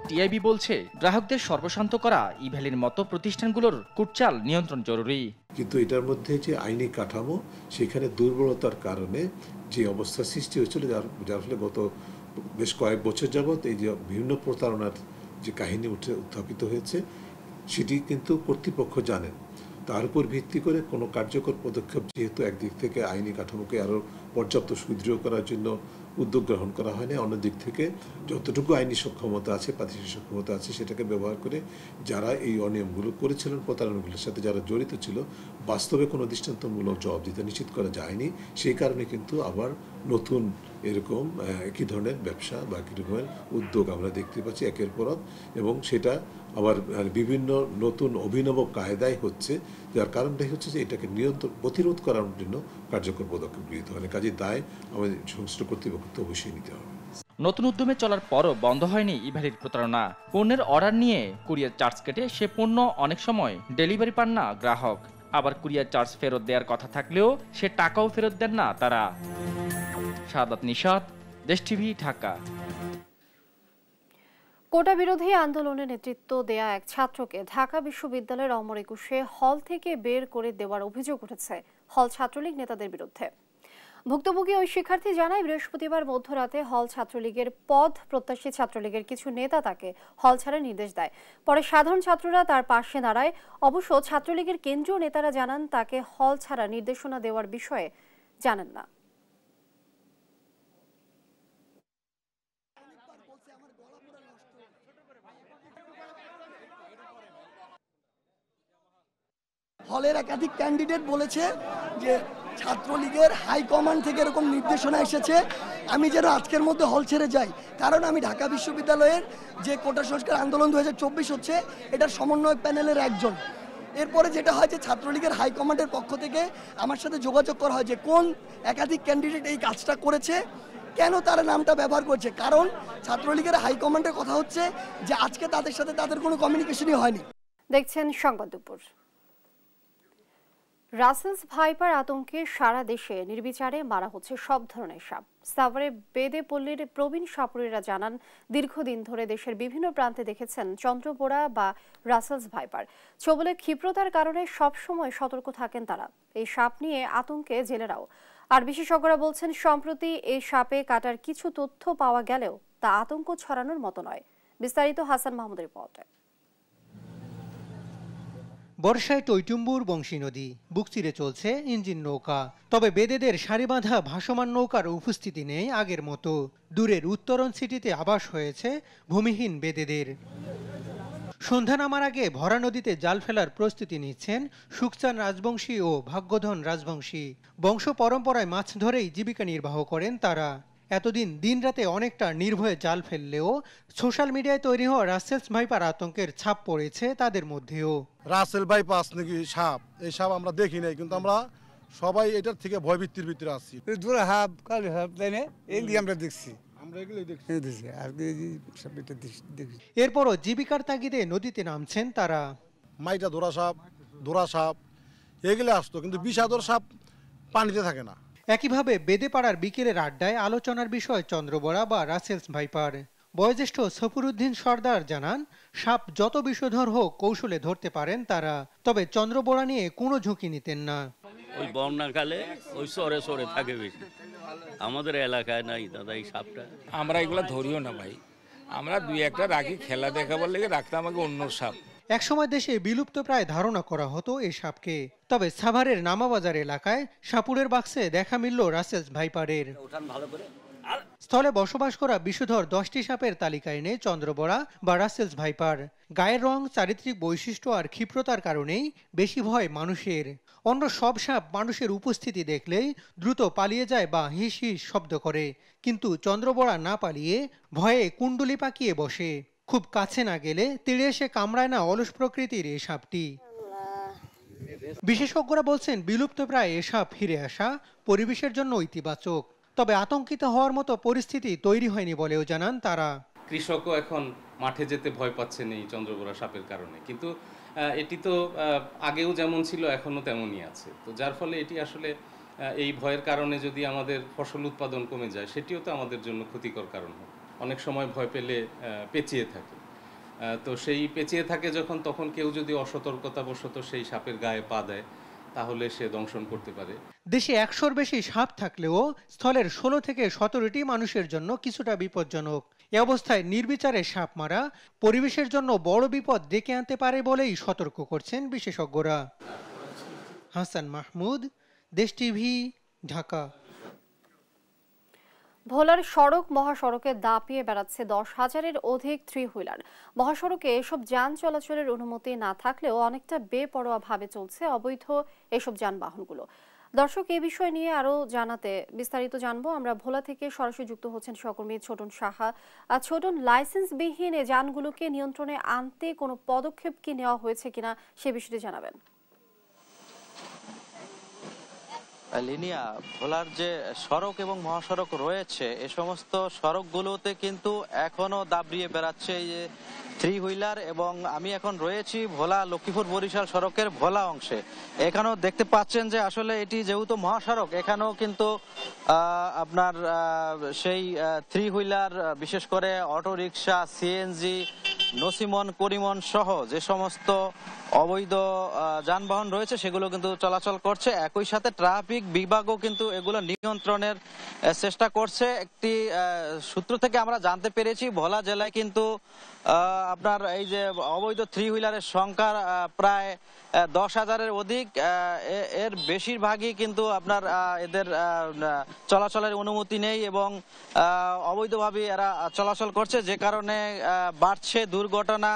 টিআইবি বলছে গ্রাহকদের সর্বশান্ত করা ইভ্যালির মতো প্রতিষ্ঠানগুলোর কুটচাল নিয়ন্ত্রণ জরুরি। কিন্তু এটার মধ্যে যে আইনি কাঠামো সেখানে দুর্বলতার কারণে যে অবস্থা সৃষ্টি হয়েছিল যার ফলে গত বেশ কয়েক বছর যাবৎ এই যে বিভিন্ন প্রতারণার যে কাহিনী উত্থাপিত হয়েছে সেটি কিন্তু কর্তৃপক্ষ জানেন। তার উপর ভিত্তি করে কোনো কার্যকর পদক্ষেপ যেহেতু একদিক থেকে আইনি কাঠামোকে আরও পর্যাপ্ত সুদৃঢ় করার জন্য উদ্যোগ গ্রহণ করা হয়নি, অন্যদিক থেকে যতটুকু আইনি সক্ষমতা আছে প্রাতিষ্ঠানিক সক্ষমতা আছে সেটাকে ব্যবহার করে যারা এই অনিয়মগুলো করেছিলেন প্রতারণাগুলোর সাথে যারা জড়িত ছিল বাস্তবে কোনো দৃষ্টান্তমূলক জবাবদিহিতা নিশ্চিত করা যায়নি। সেই কারণে কিন্তু আবার নতুন এরকম একই ধরনের ব্যবসা বা একই রকমের উদ্যোগ আমরা দেখতে পাচ্ছি একের পর এক, এবং সেটা আবার বিভিন্ন নতুন অভিনব কায়দায় হচ্ছে, যার কারণটাই হচ্ছে যে এটাকে নিয়ন্ত্রণ প্রতিরোধ করার জন্য কার্যকর পদক্ষেপ গৃহীত হয়। কাজে দায় আমাদের সংশ্লিষ্ট কর্তৃপক্ষ তো অবশ্যই নিতে হবে। নতুন উদ্যমে চলার পরও বন্ধ হয়নি ইভ্যালির প্রতারণা। পণ্যের অর্ডার নিয়ে কুরিয়ার চার্জ কেটে সে পণ্য অনেক সময় ডেলিভারি পান না গ্রাহক। আবার কুরিয়ার চার্জ ফেরত দেওয়ার কথা থাকলেও সে টাকাও ফেরত দেন না তারা। শাহাদাত নিশাত, দেশ টিভি, ঢাকা। কোটা বিরোধী আন্দোলনে নেতৃত্ব দেয়া এক ছাত্রকে ঢাকা বিশ্ববিদ্যালয়ের অমর একুশে হল থেকে বের করে দেওয়ার অভিযোগ উঠেছে হল ছাত্রলীগ নেতাদের বিরুদ্ধে। ভুক্তভোগী ওই শিক্ষার্থী জানায় বৃহস্পতিবার মধ্যরাতে হল ছাত্রলীগের পদ প্রত্যাশী ছাত্রলীগের কিছু নেতা তাকে হল ছাড়ার নির্দেশ দেয়। পরে সাধারণ ছাত্ররা তার পাশে দাঁড়ায়। অবশ্য ছাত্রলীগের কেন্দ্রীয় নেতারা জানান তাকে হল ছাড়া নির্দেশনা দেওয়ার বিষয়ে জানেন না। হলের একাধিক ক্যান্ডিডেট বলেছে যে ছাত্রলীগের হাইকমান্ড থেকে এরকম নির্দেশনা এসেছে আমি যেন আজকের মধ্যে হল ছেড়ে যাই, কারণ আমি ঢাকা বিশ্ববিদ্যালয়ের যে কোটা সংস্কার আন্দোলন 2024 হচ্ছে এটার সমন্বয় প্যানেলের একজন। এরপরে যেটা হয় যে ছাত্রলীগের হাইকমান্ডের পক্ষ থেকে আমার সাথে যোগাযোগ করা হয় যে কোন একাধিক ক্যান্ডিডেট এই কাজটা করেছে, কেন তারা নামটা ব্যবহার করছে, কারণ ছাত্রলীগের হাইকমান্ডের কথা হচ্ছে যে আজকে তাদের সাথে তাদের কোনো কমিউনিকেশনই হয়নি। দেখছেন সংবাদ দুপুর। রাসেলস ভাইপার আতঙ্কে সারা দেশে নির্বিচারে মারা হচ্ছে সব ধরনের সাপ। সাভারে বেদে পল্লীর প্রবীণ সাপুরেরা জানান দীর্ঘদিন ধরে দেশের বিভিন্ন প্রান্তে দেখেছেন চন্দ্রবোড়া বা রাসেলস ভাইপার। ছোবলে ক্ষিপ্রতার কারণে সবসময় সতর্ক থাকেন তারা। এই সাপ নিয়ে আতঙ্কে জেলেরাও। আর বিশেষজ্ঞরা বলছেন সম্প্রতি এই সাপে কাটার কিছু তথ্য পাওয়া গেলেও তা আতঙ্ক ছড়ানোর মতো নয়। বিস্তারিত হাসান মাহমুদের রিপোর্টে। বর্ষায় টইটুম্বুর বংশী নদী, বুক চিরে চলছে ইঞ্জিন নৌকা। তবে বেদেদের সারি বাঁধা ভাসমান নৌকার উপস্থিতি নেই আগের মতো। দূরের উত্তরণ সিটিতে আবাস হয়েছে ভূমিহীন বেদেদের। সন্ধ্যা নামার আগে ভরা নদীতে জাল ফেলার প্রস্তুতি নিচ্ছেন সুখচান রাজবংশী ও ভাগ্যধন রাজবংশী। বংশ পরম্পরায় মাছ ধরেই জীবিকা নির্বাহ করেন তারা। এতদিন দিন রাতে অনেকটা নির্ভয়ে জাল ফেললেও সোশ্যাল মিডিয়ায় তৈরি হওয়া রাসেলস ভাইপার আতঙ্কের ছাপ পড়েছে তাদের মধ্যেও। রাসেল ভাইপার নাকি সাপ, এই সাপ আমরা দেখি নাই, কিন্তু আমরা সবাই এটার থেকে ভয়ভীতির ভিতরে আছি। দূরে হাপ কালি হাপ তাই না, এগুলি আমরা দেখছি। এরপরও জীবিকার তাগিদে নদীতে নামছেন তারা। মাইটা ধরা সাপ এগুলো আসতো, কিন্তু বিষাদর সাপ পানিতে থাকে না। একইভাবে বেদেপাড়ার বিকেলের আড্ডায় আলোচনার বিষয় চন্দ্রবোড়া বা রাসেলস ভাইপার। বয়োজ্যেষ্ঠ সফিরুদ্দিন সর্দার জানান সাপ যত বিষধর হোক কৌশলে ধরতে পারেন তারা, তবে চন্দ্রবোড়া নিয়ে কোনো ঝুঁকি নিতেন না। ওই বন্যাকালে ওই সরে সরে থাকে বেশি, আমাদের এলাকায় নাই দাদা এই সাপটা। আমরা এগুলা ধরিও না ভাই, আমরা দুই একটা রাখি খেলা দেখাবার লেগে রাখতাম আগে অন্য সাপ। একসময় দেশে বিলুপ্ত প্রায় ধারণা করা হতো এই সাপকে, তবে সাভারের নামাবাজার এলাকায় সাপুরের বাক্সে দেখা মিলল রাসেলস ভাইপারের। স্থলে বসবাস করা বিষধর 10টি সাপের তালিকায় নেই চন্দ্রবড়া বা রাসেলস ভাইপার। গায়ের রং, চারিত্রিক বৈশিষ্ট্য আর ক্ষিপ্রতার কারণেই বেশি ভয় মানুষের। অন্য সব সাপ মানুষের উপস্থিতি দেখলেই দ্রুত পালিয়ে যায় বা হিস হিস শব্দ করে, কিন্তু চন্দ্রবড়া না পালিয়ে ভয়ে কুণ্ডলি পাকিয়ে বসে। খুব কাছে না গেলে তেড়ে এসে কামড়ায় না অলস প্রকৃতির এই সাপটি। বিশেষজ্ঞরা বলছেন বিলুপ্তপ্রায় এ সাপ ফিরে আসা পরিবেশের জন্য ইতিবাচক, তবে আতঙ্কিত হওয়ার মতো পরিস্থিতি তৈরি হয়নি বলেও জানান তারা। কৃষকও এখন মাঠে যেতে ভয় পাচ্ছেন এই চন্দ্রবড়া সাপের কারণে, কিন্তু এটি তো আগেও যেমন ছিল এখনও তেমনই আছে। তো যার ফলে এটি আসলে এই ভয়ের কারণে যদি আমাদের ফসল উৎপাদন কমে যায় সেটিও তো আমাদের জন্য ক্ষতিকর কারণ হয়। অনেক সময় ভয় পেলে পেঁচিয়ে থাকে, তো সেই পেঁচিয়ে থাকে যখন, তখন কেউ যদি অসতর্কতাবশত সেই সাপের গায়ে পা দেয় তাহলে সে দংশন করতে পারে। দেশে 100-র বেশি সাপ থাকলেও স্থলের 16 থেকে 17টি মানুষের জন্য কিছুটা বিপজ্জনক। এ অবস্থায় নির্বিচারে সাপ মারা পরিবেশের জন্য বড় বিপদ ডেকে আনতে পারে বলেই সতর্ক করছেন বিশেষজ্ঞরা। হাসান মাহমুদ, দেশ টিভি, ঢাকা। ভোলার সড়ক মহাসড়কে দাপিয়ে বেড়াচ্ছে 10,000-এর অধিক 3 হুইলার। মহাসড়কে এসব যান চলাচলের অনুমতি না থাকলেও অনেকটা বেপরোয়া ভাবে চলছে অবৈধ এসব যানবাহনগুলো। দর্শক, এই বিষয় নিয়ে আরো জানাতে বিস্তারিত জানবো আমরা। ভোলা থেকে সরাসরি যুক্ত হচ্ছেন সহকর্মী ছোটন সাহা। ছোটন, লাইসেন্সবিহীন এই যানগুলোকে নিয়ন্ত্রণে আনতে কোনো পদক্ষেপ কি নেওয়া হয়েছে কিনা সে বিষয়টি জানাবেন। লিনিয়া, ভোলার যে সড়ক এবং মহাসড়ক রয়েছে এ সমস্ত সড়কগুলোতে কিন্তু এখনো দাবড়িয়ে বেড়াচ্ছে এই যে 3 হুইলার, এবং আমি এখন রয়েছি ভোলা লক্ষ্মীপুর বরিশাল সড়কের ভোলা অংশে। এখানেও দেখতে পাচ্ছেন যে আসলে এটি যেহেতু মহাসড়ক, এখানেও কিন্তু আপনার সেই 3 হুইলার, বিশেষ করে auto rickshaw, CNG, nosimon, Korimon সহ যে সমস্ত অবৈধ যানবাহন রয়েছে সেগুলো কিন্তু চলাচল করছে। একই সাথে ট্রাফিক বিভাগও কিন্তু এগুলো নিয়ন্ত্রণের চেষ্টা করছে। একটি সূত্র থেকে আমরা জানতে পেরেছি ভোলা জেলায় কিন্তু আপনার এই যে অবৈধ 3 হুইলারের সংখ্যা প্রায় 10,000-এর অধিক। এর বেশিরভাগই কিন্তু আপনার এদের চলাচলের অনুমতি নেই এবং অবৈধভাবে এরা চলাচল করছে, যে কারণে বাড়ছে দুর্ঘটনা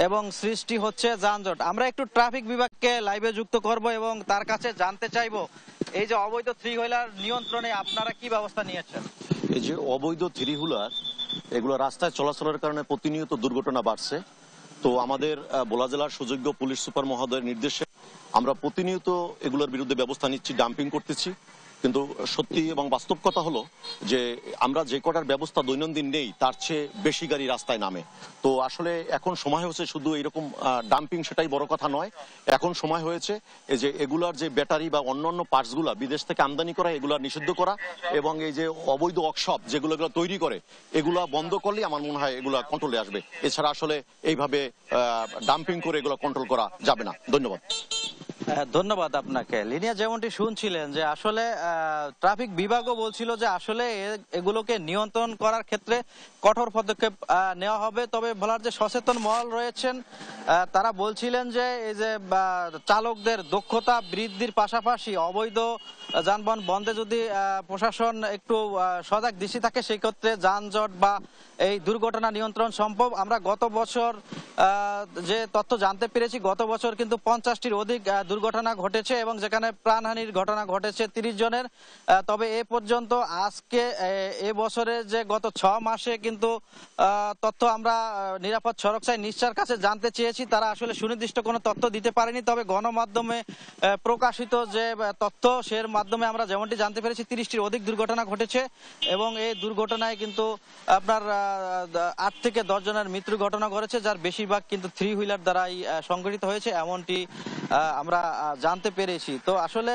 এবং সৃষ্টি হচ্ছে যানজট। আমরা একটু ট্রাফিক বিভাগকে লাইভে যুক্ত করব এবং তার কাছে জানতে চাইব এই যে অবৈধ 3 হুইলার নিয়ন্ত্রণে আপনারা কি ব্যবস্থা নিয়েছেন। এই যে অবৈধ 3 হুইলার এগুলো রাস্তায় চলাচলের কারণে প্রতিনিয়ত দুর্ঘটনা বাড়ছে। তো আমাদের ভোলা জেলার সুযোগ্য পুলিশ সুপার মহোদয়ের নির্দেশে আমরা প্রতিনিয়ত এগুলোর বিরুদ্ধে ব্যবস্থা নিচ্ছি, ডাম্পিং করতেছি। কিন্তু সত্যি এবং বাস্তব কথা হলো যে আমরা যে কটার ব্যবস্থা দৈনন্দিন নেই তার চেয়ে বেশি গাড়ি রাস্তায় নামে। তো আসলে এখন সময় হয়েছে শুধু এরকম ডাম্পিং সেটাই বড় কথা নয়, এখন সময় হয়েছে এই যে এগুলার যে ব্যাটারি বা অন্যান্য পার্টসগুলা বিদেশ থেকে আমদানি করা এগুলা নিষিদ্ধ করা, এবং এই যে অবৈধ ওয়ার্কশপ যেগুলো তৈরি করে এগুলা বন্ধ করলে আমার মনে হয় এগুলা কন্ট্রোলে আসবে। এছাড়া আসলে এইভাবে ডাম্পিং করে এগুলো কন্ট্রোল করা যাবে না। ধন্যবাদ। ধন্যবাদ আপনাকে। লিনিয়া, যেমনটি শুনছিলেন যে আসলে ট্রাফিক বিভাগও বলছিল যে আসলে এগুলোকে নিয়ন্ত্রণ করার ক্ষেত্রে কঠোর পদক্ষেপ নেওয়া হবে। তবে ভোলার যে সচেতন মহল রয়েছেন তারা বলছিলেন যে এই যে চালকদের দক্ষতা বৃদ্ধির পাশাপাশি অবৈধ যানবাহন বন্ধে যদি প্রশাসন একটু সজাগ দৃষ্টি থাকে সেই ক্ষেত্রে যানজট বা এই দুর্ঘটনা নিয়ন্ত্রণ সম্ভব। আমরা গত বছর যে তথ্য জানতে পেরেছি, গত বছর কিন্তু 50-টির অধিক দুর্ঘটনা ঘটেছে এবং যেখানে প্রাণহানির ঘটনা ঘটেছে 30 জনের। তবে এ পর্যন্ত আজকে এ বছরে যে গত 6 মাসে কিন্তু তথ্য আমরা নিরাপদ সড়ক চাই নিশ্চয়ের কাছে জানতে চেয়েছি, তারা আসলে সুনির্দিষ্ট কোনো তথ্য দিতে পারেনি। তবে গণমাধ্যমে প্রকাশিত যে তথ্য সের মাধ্যমে আমরা যেমনটি জানতে পেরেছি 30-টির অধিক দুর্ঘটনা ঘটেছে এবং এই দুর্ঘটনায় কিন্তু আপনার 8 থেকে 10 জনের মৃত্যুর ঘটনা ঘটেছে, যার বেশিরভাগ কিন্তু 3 হুইলার দ্বারাই সংঘটিত হয়েছে এমনটি আমরা জানতে পেরেছি। তো আসলে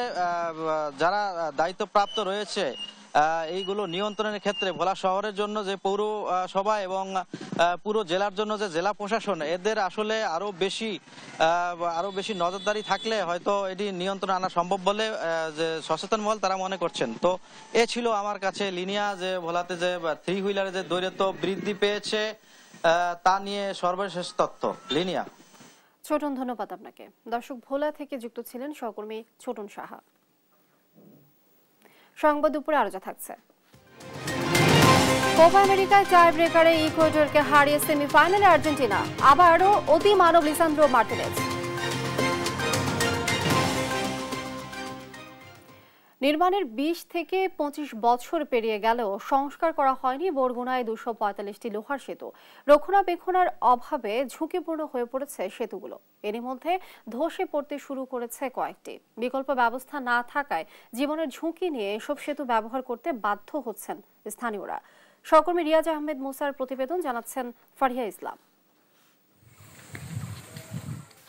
যারা দায়িত্বপ্রাপ্ত রয়েছে এইগুলো নিয়ন্ত্রণের ক্ষেত্রে ভোলা শহরের জন্য যে পৌরসভা এবং পুরো জেলার জন্য যে জেলা প্রশাসন, এদের আসলে আরো বেশি নজরদারি থাকলে হয়তো এটি নিয়ন্ত্রণ আনা সম্ভব বলে যে সচেতন মহল তারা মনে করছেন। তো এ ছিল আমার কাছে লিনিয়া যে ভোলাতে যে 3 হুইলারে যে দৈর্ঘ্য বৃদ্ধি পেয়েছে তা নিয়ে সর্বশেষ তথ্য। লিনিয়া। ছোটন, ধন্যবাদ আপনাকে। দর্শক, ভোলা থেকে যুক্ত ছিলেন সহকর্মী ছোটন সাহা। সংবাদ দুপুরে আরো যা থাকছে। কোপা আমেরিকায় টাই ব্রেকারে ইকুয়েডরকে হারিয়ে সেমিফাইনালে আর্জেন্টিনা, আবারও অতি মানব লিসান্দ্রো মার্টিনেজ। নির্মাণের 20 থেকে 25 বছর পেরিয়ে গেলেও সংস্কার করা হয়নি বরগুনায় 245টি লোহার সেতু। রক্ষণাবেক্ষণের অভাবে ঝুঁকিপূর্ণ হয়ে পড়েছে সেতুগুলো। এরই মধ্যে ধসে পড়তে শুরু করেছে কয়েকটি। বিকল্প ব্যবস্থা না থাকায় জীবনের ঝুঁকি নিয়ে এসব সেতু ব্যবহার করতে বাধ্য হচ্ছেন স্থানীয়রা। সহকর্মী রিয়াজ আহমেদ মুসার প্রতিবেদন, জানাচ্ছেন ফারিয়া ইসলাম।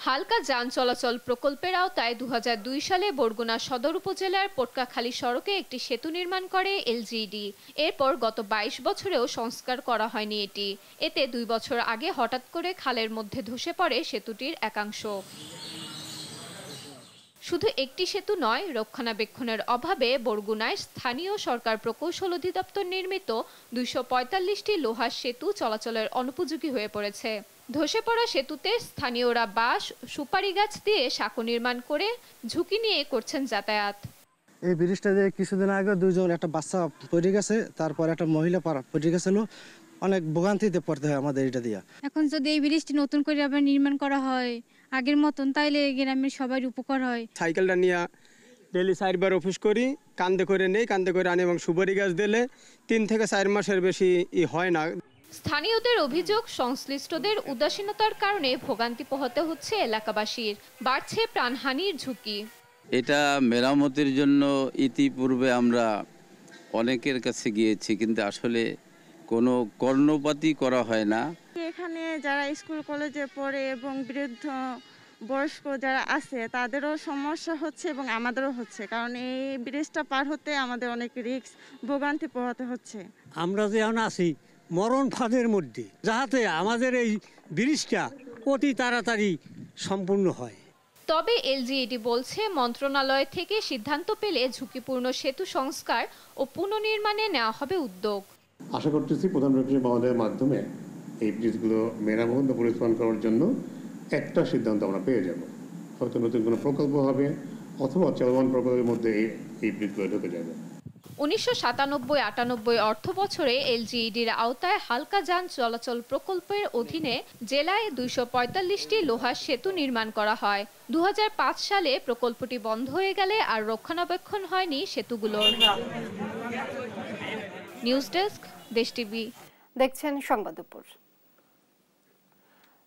হালকা যান চলাচল প্রকল্পের আওতায় 2002 সালে বরগুনা সদর উপজেলার পটকাখালী সড়কে একটি সেতু নির্মাণ করে এলজিইডি। এরপর গত 22 বছরেও সংস্কার করা হয়নি এটি। এতে 2 বছর আগে হঠাৎ করে খালের মধ্যে ধসে পড়ে সেতুটির একাংশ। শুধু একটি সেতু নয়, রক্ষণাবেক্ষণের অভাবে বরগুনায় স্থানীয় সরকার প্রকৌশল অধিদপ্তর নির্মিত 245টি লোহার সেতু চলাচলের অনুপযোগী হয়ে পড়েছে। ধসে পড়া সেতুতে স্থানীয়রা বাঁশ, সুপারি গাছ দিয়ে সাঁকো নির্মাণ করে ঝুঁকি নিয়ে করছেন যাতায়াত। এই ব্রিজটা দিয়ে কিছুদিন আগে দুইজন একটা বাচ্চা পড়ে গেছে, তারপর একটা মহিলা পড়ে গেছিল। অনেক ভোগান্তিতে পড়তে হয় আমাদের এটা দিয়া। এখন যদি এই ব্রিজটি নতুন করে আবার নির্মাণ করা হয় আগের মতন, তাইলে গ্রামের সবার উপকার হয়। সাইকেলটা নিয়ে ডেলি 4 বার অফিস করি, কান্দে করে নেই, কান্দে করে আনি এবং সুপারি গাছ দিলে 3 থেকে 4 মাসের বেশি হয় না। স্থানীয়দের অভিযোগ, সংশ্লিষ্টদের উদাসীনতার কারণে ভোগান্তি পোহাতে হচ্ছে এলাকাবাসীর। বাড়ছে প্রাণহানির ঝুঁকি। এটা মেরামতের জন্য ইতিপূর্বে আমরা অনেকের কাছে গিয়েছি, কিন্তু আসলে কোনো কর্ণপাতই করা হয় না। এখানে যারা স্কুল কলেজে পড়ে এবং বৃদ্ধ বয়স্ক যারা আছে তাদেরও সমস্যা হচ্ছে এবং আমাদেরও হচ্ছে, কারণ এই ব্রিজটা পার হতে আমাদের অনেক রিস্ক, ভোগান্তি পোহাতে হচ্ছে। আমরা যে এখন আছি মরণ ফাঁদের মধ্যে, যাতে আমাদের এই ব্রিজটা অতি তাড়াতাড়ি সম্পূর্ণ হয়। তবে এলজিইডি বলছে, মন্ত্রণালয় থেকে সিদ্ধান্ত পেলে ঝুঁকিপূর্ণ সেতু সংস্কার ও পুনর্নির্মাণে নেওয়া হবে উদ্যোগ। আশা করতেছি প্রধানমন্ত্রী মহোদয়ের মাধ্যমে এই ব্রিজগুলো মেরামত বা পরিচালনা করার জন্য একটা সিদ্ধান্ত আমরা পেয়ে যাব। হয়তো নতুন কোনো প্রকল্প হবে অথবা চলমান প্রকল্পের মধ্যে এই ব্রিজগুলো ঢুকে যাবে। 1997-98 অর্থ বছরে এলজিইডির আওতায় হালকা যান চলাচল প্রকল্পের অধীনে জেলায় 245টি লোহার সেতু নির্মাণ করা হয়। 2005 সালে প্রকল্পটি বন্ধ হয়ে গেলে আর রক্ষণাবেক্ষণ হয়নি সেতুগুলোর। নিউজ ডেস্ক, দেশ টিভি। দেখছেন সংবাদ দুপুর।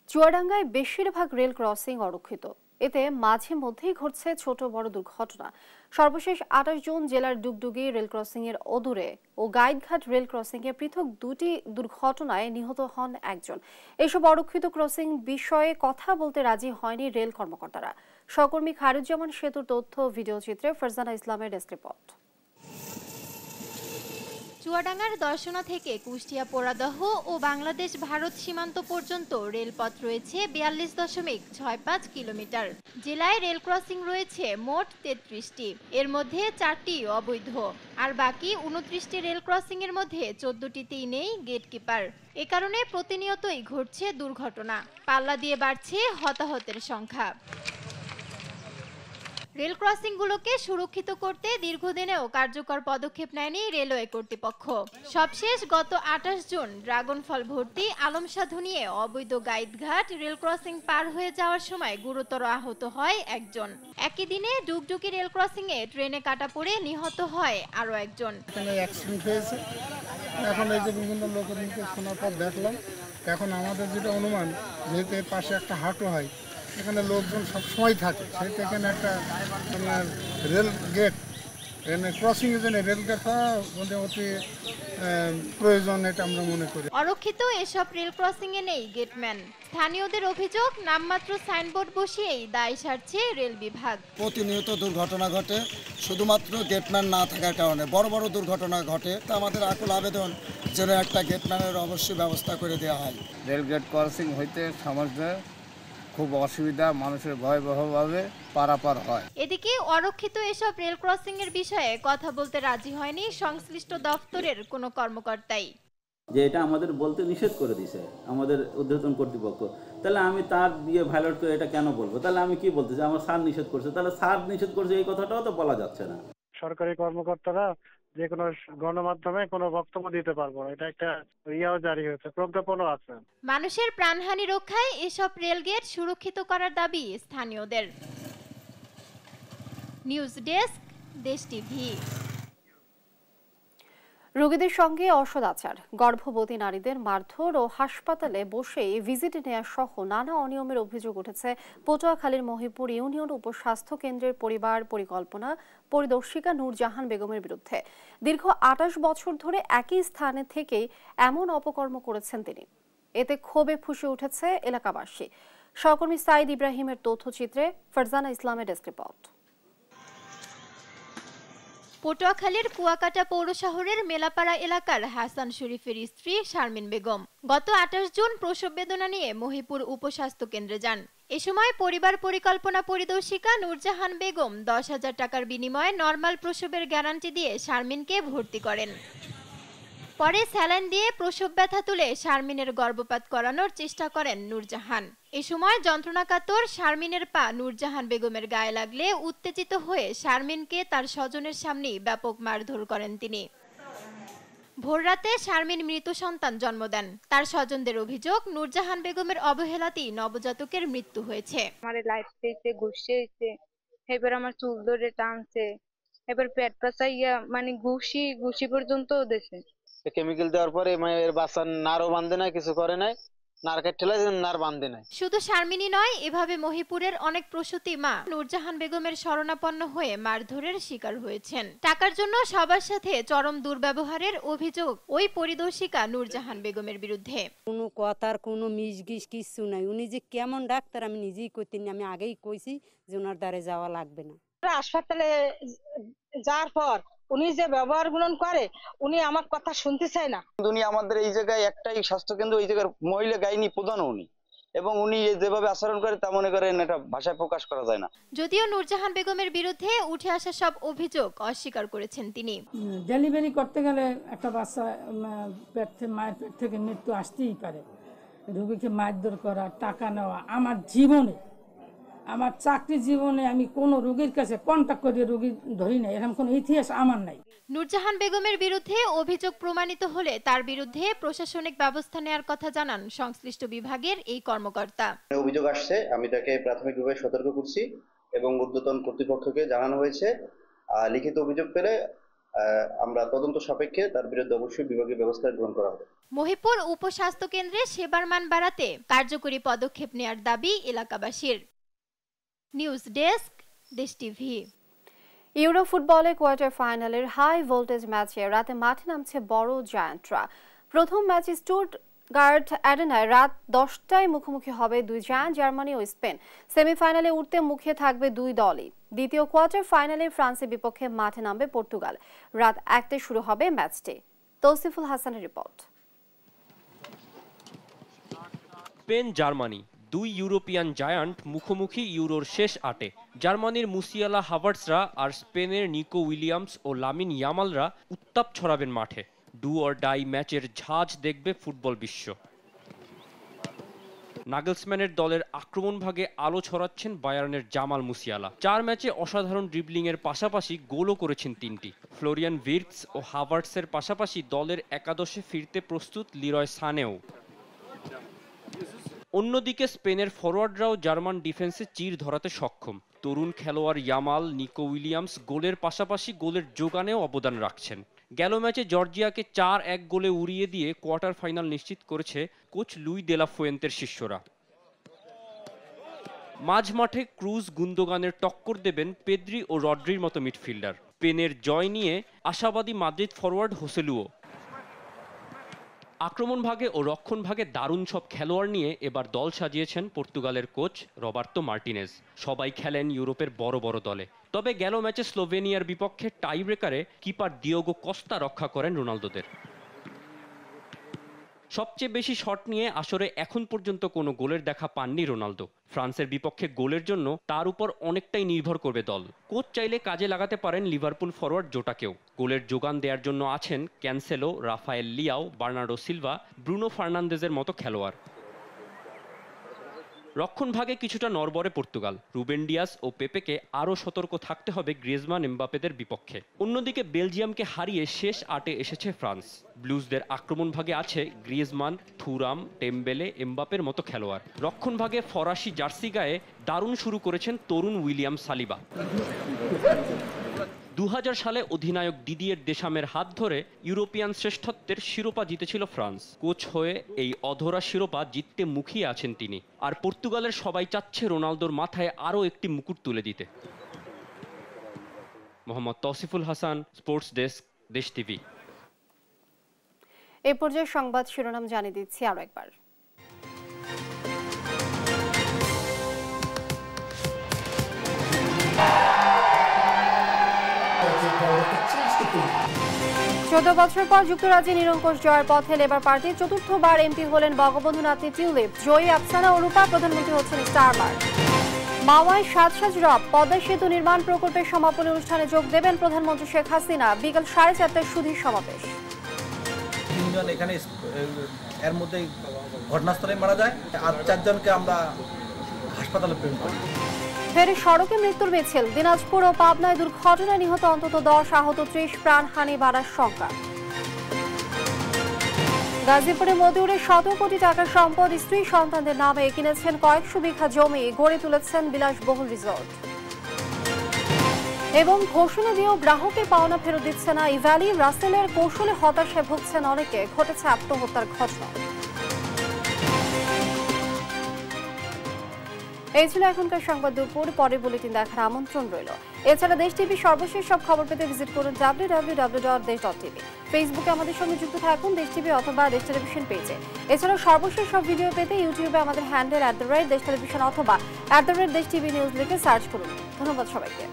চুয়াডাঙ্গায় বেশিরভাগ রেল ক্রসিং অরক্ষিত। এতে মাঝে মধ্যেই ঘটছে ছোট বড় দুর্ঘটনা। সর্বশেষ 28 জুন জেলার ডুগডুগি রেল ক্রসিং এর অদূরে ও গাইডঘাট রেল ক্রসিং এ পৃথক 2টি দুর্ঘটনায় নিহত হন একজন। এসব অরক্ষিত ক্রসিং বিষয়ে কথা বলতে রাজি হয়নি রেল কর্মকর্তারা। সহকর্মী খায়রুজ্জামান সেতুর তথ্য ভিডিও চিত্রে ফারজানা ইসলামের ডেস্ক রিপোর্ট। চুয়াডাঙ্গার দর্শনা থেকে কুষ্টিয়া পোড়াদহ ও বাংলাদেশ ভারত সীমান্ত পর্যন্ত রেলপথ রয়েছে 42.65 কিলোমিটার। জেলায় রেল ক্রসিং রয়েছে মোট 33টি, এর মধ্যে 4টি অবৈধ, আর বাকি 29টি রেল ক্রসিং এর মধ্যে 14টিতেই নেই গেটকিপার। এ কারণে প্রতিনিয়তই ঘটছে দুর্ঘটনা, পাল্লা দিয়ে বাড়ছে হতাহতের সংখ্যা। রেল ক্রসিংগুলোকে সুরক্ষিত করতে দীর্ঘদিনেও কার্যকর পদক্ষেপ নেয়নি রেলওয়ে কর্তৃপক্ষ। সবশেষ গত 28 জুন ড্রাগন ফল ভর্তি আলম সাধু নিয়ে অবৈধ গাইডঘাট রেল ক্রসিং পার হয়ে যাওয়ার সময় গুরুতর আহত হয় একজন। একই দিনে ডুগডুগি রেল ক্রসিং এ ট্রেনে কাটা পড়ে নিহত হয় আরো একজন। অ্যাক্সিডেন্ট হয়েছে। এখন এই যে বিভিন্ন লোকের মুখে শোনার পর দেখলাম, এখন আমাদের যেটা অনুমান, যেহেতু এর পাশে একটা হাটও হয়, এখানে লোকজন সবসময় থাকে, সেহেতু এখানে একটা আপনার রেল গেট ক্রসিংয়ের জন্য রেল গেট হওয়া মোটামুটি প্রয়োজন, এটা আমরা মনে করি। অরক্ষিত এসব রেল ক্রসিং এ নেই গেটম্যান। স্থানীয়দের অভিযোগ, নামমাত্র সাইনবোর্ড বসিয়েই দায় সারছে রেল বিভাগ। প্রতিনিয়ত দুর্ঘটনা ঘটে, শুধুমাত্র গেটম্যান না থাকার কারণে বড় বড় দুর্ঘটনা ঘটে। তা আমাদের আকুল আবেদন যেন একটা গেটম্যানের অবশ্যই ব্যবস্থা করে দেওয়া হয়। রেল গেট ক্রসিং হইতে সমাজে খুব অসুবিধা, মানুষের ভয়াবহভাবে পারাপার হয়। এদিকে অরক্ষিত এসব রেল ক্রসিং এর বিষয়ে কথা বলতে রাজি হয়নি সংশ্লিষ্ট দপ্তরের কোনো কর্মকর্তাই। যে এটা আমাদের বলতে নিষেধ করে দিয়েছে আমাদের ঊর্ধ্বতন কর্তৃপক্ষ, তাহলে আমি তার দিয়ে ভায়োলেট করে এটা কেন বলবো? তাহলে আমি কি বলতে চাই? আমার স্যার নিষেধ করছে, তাহলে স্যার নিষেধ করছে এই কথাটাও তো বলা যাচ্ছে না। সরকারি কর্মকর্তারা যে কোনো গণমাধ্যমে কোনো বক্তব্য দিতে পারবো না, এটা একটা ইয়াও জারি হয়েছে, প্রজ্ঞাপনও আছে। মানুষের প্রাণহানি রক্ষায় এসব রেলগেট সুরক্ষিত করার দাবি স্থানীয়দের। নিউজ ডেস্ক, দেশ টিভি। রোগীদের সঙ্গে অসদাচার, গর্ভবতী নারীদের মারধর ও হাসপাতালে বসেই ভিজিট নেওয়া সহ নানা অনিয়মের অভিযোগ উঠেছে পটুয়াখালীর মহিপুর ইউনিয়ন উপস্বাস্থ্য কেন্দ্রের পরিবার পরিকল্পনা পরিদর্শিকা নূরজাহান বেগমের বিরুদ্ধে। দীর্ঘ ২৮ বছর ধরে একই স্থানে থেকেই এমন অপকর্ম করেছেন তিনি। এতে ক্ষোভে ফুঁসে উঠেছে এলাকাবাসী। সহকর্মী সাইদ ইব্রাহিমের তথ্যচিত্রে ফারজানা ইসলামের ডেস্ক রিপোর্ট। পটুয়াখালীর কুয়াকাটা পৌর শহরের মেলাপাড়া এলাকার হাসান শরীফের স্ত্রী শারমিন বেগম গত ২৮ জুন প্রসব বেদনা নিয়ে মহিপুর উপস্বাস্থ্য কেন্দ্রে যান। এ সময় পরিবার পরিকল্পনা পরিদর্শিকা নূরজাহান বেগম ১০,০০০ টাকার বিনিময়ে নরমাল প্রসবের গ্যারান্টি দিয়ে শারমিনকে ভর্তি করেন। পরে স্যালাইন দিয়ে প্রসব ব্যথা তুলে শারমিনের গর্ভপাত করানোর চেষ্টা করেন নূরজাহান। এ সময় যন্ত্রণাকাতর শারমিনের পা নূরজাহান বেগমের গায়ে লাগলে উত্তেজিত হয়ে শারমিনকে তার স্বজনের সামনেই ব্যাপক মারধর করেন তিনি। ভোররাতে শারমিন মৃত সন্তান জন্ম দেন। তার স্বজনদের অভিযোগ, নূরজাহান বেগমের অবহেলাতেই নবজাতকের মৃত্যু হয়েছে। আমার লাইফ থেকে ঘুষে হয়েছে, এবার আমার চুল ধরে টানছে, এবার পেট পাচাইয়া মানে ঘুষি পর্যন্ত দেশে কেমিক্যাল দেওয়ার পরে এর বাচ্চা নারও বাঁধে না, কিছু করে নাই, নার কাটলে নার বাঁধে নাই। শুধু শারমিনই নয়, এভাবে মহিপুরের অনেক প্রসূতি মা নূরজাহান বেগমের শরণাপন্ন হয়ে মারধরের শিকার হয়েছেন। টাকার জন্য সবার সাথে চরম দুর্ব্যবহারের অভিযোগ ওই পরিদর্শিকা নূরজাহান বেগমের বিরুদ্ধে। কোনো কথার কোনো মিসগিস কিছু নাই। উনি যে কেমন ডাক্তার আমি নিজেই কইতে না, আমি আগেই কইছি যে ওনার দ্বারে যাওয়া লাগবে না। হাসপাতালে যাওয়ার পর উনি যে ব্যবহার গুণন করে, উনি আমার কথা শুনতে চায় না। উনি আমাদের এই জায়গায় একটাই স্বাস্থ্য কেন্দ্র, ওই জায়গার মহিলা গাইনি প্রধান উনি, এবং উনি যেভাবে আচরণ করে তা মনে করেন এটা ভাষায় প্রকাশ করা যায় না। যদিও নূরজাহান বেগমের বিরুদ্ধে উঠে আসা সব অভিযোগ অস্বীকার করেছেন তিনি। ডেলিভারি করতে গেলে একটা বাচ্চা মায়ের পেট থেকে মৃত্যু আসতেই পারে। রোগীকে মারধর করা, টাকা নেওয়া, আমার জীবনে, আমার চাকরি জীবনে আমি কোনো রোগীর কাছে কন্টাক্ট করে রোগী ধরি না, এরকম কোনো ইতিহাস আমার নাই। নূরজাহান বেগমের বিরুদ্ধে অভিযোগ প্রমাণিত হলে তার বিরুদ্ধে প্রশাসনিক ব্যবস্থা নেওয়ার কথা জানান সংশ্লিষ্ট বিভাগের এই কর্মকর্তা। অভিযোগ আসছে, আমি তাকে প্রাথমিকভাবে সতর্ক করছি এবং ঊর্ধ্বতন কর্তৃপক্ষকে জানানো হয়েছে। লিখিত অভিযোগ পেলে আমরা তদন্ত সাপেক্ষে তার বিরুদ্ধে অবশ্যই বিভাগীয় ব্যবস্থা গ্রহণ করা হবে। মহিপুর উপস্বাস্থ্য কেন্দ্রে সেবার মান বাড়াতে কার্যকরী পদক্ষেপ নেওয়ার দাবি এলাকাবাসীর। নিউজ ডেস্ক, দেশ টিভি। ইউরো ফুটবলে কোয়ার্টার ফাইনালের হাই ভোল্টেজ ম্যাচে রাতে মাঠে নামছে বড় জায়ান্টরা। প্রথম ম্যাচে স্টুটগার্ট অ্যারেনায় রাত 10টায় মুখোমুখি হবে দুই জায়ান্ট, জার্মানি ও স্পেন। সেমিফাইনালে উঠতে মুখে থাকবে দুই দলই। দ্বিতীয় কোয়ার্টার ফাইনালে ফ্রান্সের বিপক্ষে মাঠে নামবে পর্তুগাল। রাত 1টায় শুরু হবে ম্যাচটি। তৌসিফুল হাসানের রিপোর্ট। স্পেন জার্মানি দুই ইউরোপিয়ান জায়ান্ট মুখোমুখি ইউরোর শেষ 8-এ। জার্মানির মুসিয়ালা হাভার্টসরা আর স্পেনের নিকো উইলিয়ামস ও লামিন ইয়ামালরা উত্তাপ ছড়াবেন মাঠে। ডু অর ডাই ম্যাচের ঝাঁজ দেখবে ফুটবল বিশ্ব। নাগেলসম্যানের দলের আক্রমণ ভাগে আলো ছড়াচ্ছেন বায়ার্নের জামাল মুসিয়ালা। 4 ম্যাচে অসাধারণ ড্রিবলিংয়ের পাশাপাশি গোলও করেছেন 3টি। ফ্লোরিয়ান ভির্টস ও হাভার্টসের পাশাপাশি দলের একাদশে ফিরতে প্রস্তুত লিরয় সানেও। অন্যদিকে স্পেনের ফরওয়ার্ডরাও জার্মান ডিফেন্সে চির ধরাতে সক্ষম। তরুণ খেলোয়াড় ইয়ামাল, নিকো উইলিয়ামস গোলের পাশাপাশি গোলের যোগানেও অবদান রাখছেন। গেল ম্যাচে জর্জিয়াকে 4-1 গোলে উড়িয়ে দিয়ে কোয়ার্টার ফাইনাল নিশ্চিত করেছে কোচ লুই দে লা ফুয়েন্তের শিষ্যরা। মাঝ মাঠে ক্রুজ গুন্দোগানের টক্কর দেবেন পেদ্রি ও রড্রির মতো মিডফিল্ডার। স্পেনের জয় নিয়ে আশাবাদী মাদ্রিদ ফরওয়ার্ড হোসেলুও। আক্রমণ ভাগে ও রক্ষণ ভাগে দারুণ সব খেলোয়াড় নিয়ে এবার দল সাজিয়েছেন পর্তুগালের কোচ রবার্তো মার্টিনেজ। সবাই খেলেন ইউরোপের বড় বড় দলে। তবে গেল ম্যাচে স্লোভেনিয়ার বিপক্ষে টাই ব্রেকারে কিপার দিয়েগো কস্তা রক্ষা করেন রোনালদোদের। সবচেয়ে বেশি শট নিয়ে আসরে এখন পর্যন্ত কোনো গোলের দেখা পাননি রোনালদো। ফ্রান্সের বিপক্ষে গোলের জন্য তার উপর অনেকটাই নির্ভর করবে দল। কোচ চাইলে কাজে লাগাতে পারেন লিভারপুল ফরওয়ার্ড জোটাকেও। গোলের যোগান দেওয়ার জন্য আছেন Cancelo, Rafael Leao, Bernardo Silva, Bruno ফার্নান্দেজের মতো খেলোয়াড়। রক্ষণভাগে কিছুটা নড়বড়ে পর্তুগাল। রুবেন ডিয়াস ও পেপেকে আরও সতর্ক থাকতে হবে গ্রিজমান এমবাপেদের বিপক্ষে। অন্যদিকে বেলজিয়ামকে হারিয়ে শেষ 8-এ এসেছে ফ্রান্স। ব্লুজদের আক্রমণভাগে আছে গ্রিজমান, থুরাম, টেম্বেলে, এমবাপের মতো খেলোয়াড়। রক্ষণভাগে ফরাসি জার্সি গায়ে দারুণ শুরু করেছেন তরুণ উইলিয়াম সালিবা। 2000 সালে অধিনায়ক দিদিয়ের দেশামের হাত ধরে ইউরোপিয়ান শ্রেষ্ঠত্বের শিরোপা জিতেছিল ফ্রান্স। কোচ হয়ে এই অধরা শিরোপা জিততে মুখিয়ে আছেন তিনি। আর পর্তুগালের সবাই চাচ্ছে রোনালদোর মাথায় আরও একটি মুকুট তুলে দিতে। মোহাম্মদ তৌসিফুল হাসান, স্পোর্টস ডেস্ক, দেশ টিভি। এই পর্যায়ে সংবাদ শিরোনাম জানিয়ে দিচ্ছি আরো একবার। চোদ্দ বছর পর যুক্তরাজ্যে নিরঙ্কুশ জয়ের পথে লেবার পার্টির চতুর্থবার এমপি হলেন বঙ্গবন্ধু নাতনি টিউলিপ। জয়ী আফসানা ও রূপা প্রধানমন্ত্রী হচ্ছেন স্টারমার্ক। মাওয়ায় সাজ রব পদ্মা সেতু নির্মাণ প্রকল্পের সমাপনী অনুষ্ঠানে যোগ দেবেন প্রধানমন্ত্রী শেখ হাসিনা। বিকেল 4:30টায় সুধীর সমাবেশ। তিনজন এখানে এর মধ্যে ঘটনাস্থলে মারা যায়, আর 4 জনকে আমরা হাসপাতালে প্রেরণ করি। ফের সড়কে মৃত্যুর মিছিল। দিনাজপুর ও পাবনায় দুর্ঘটনায় নিহত অন্তত 10, আহত 30, প্রাণহানি বাড়ার শঙ্কা। গাজীপুরে মতিউরে 100 কোটি টাকার সম্পদ স্ত্রী সন্তানদের নামে কিনেছেন কয়েকশো বিঘা জমি, গড়ে তুলেছেন বিলাসবহুল রিসোর্ট। এবং ঘোষণা দিয়েও গ্রাহকের পাওনা ফেরত দিচ্ছে না ইভ্যালি। রাসেলের কৌশলে হতাশায় ভুগছেন অনেকে, ঘটেছে আত্মহত্যার ঘটনা। এই ছিল এখনকার সংবাদ দুপুর। পরের বুলেটিন দেখার আমন্ত্রণ রইল। এছাড়া দেশ টিভি সর্বশেষ সব খবর পেতে ভিজিট করুন www.desh.tv। ফেসবুকে আমাদের সঙ্গে যুক্ত থাকুন দেশ টিভি অথবা দেশ টেলিভিশন পেজে। এছাড়া সর্বশেষ সব ভিডিও পেতে ইউটিউবে আমাদের হ্যান্ডেল @দেশ টেলিভিশন অথবা @দেশ টিভি নিউজ লিখে সার্চ করুন। ধন্যবাদ সবাইকে।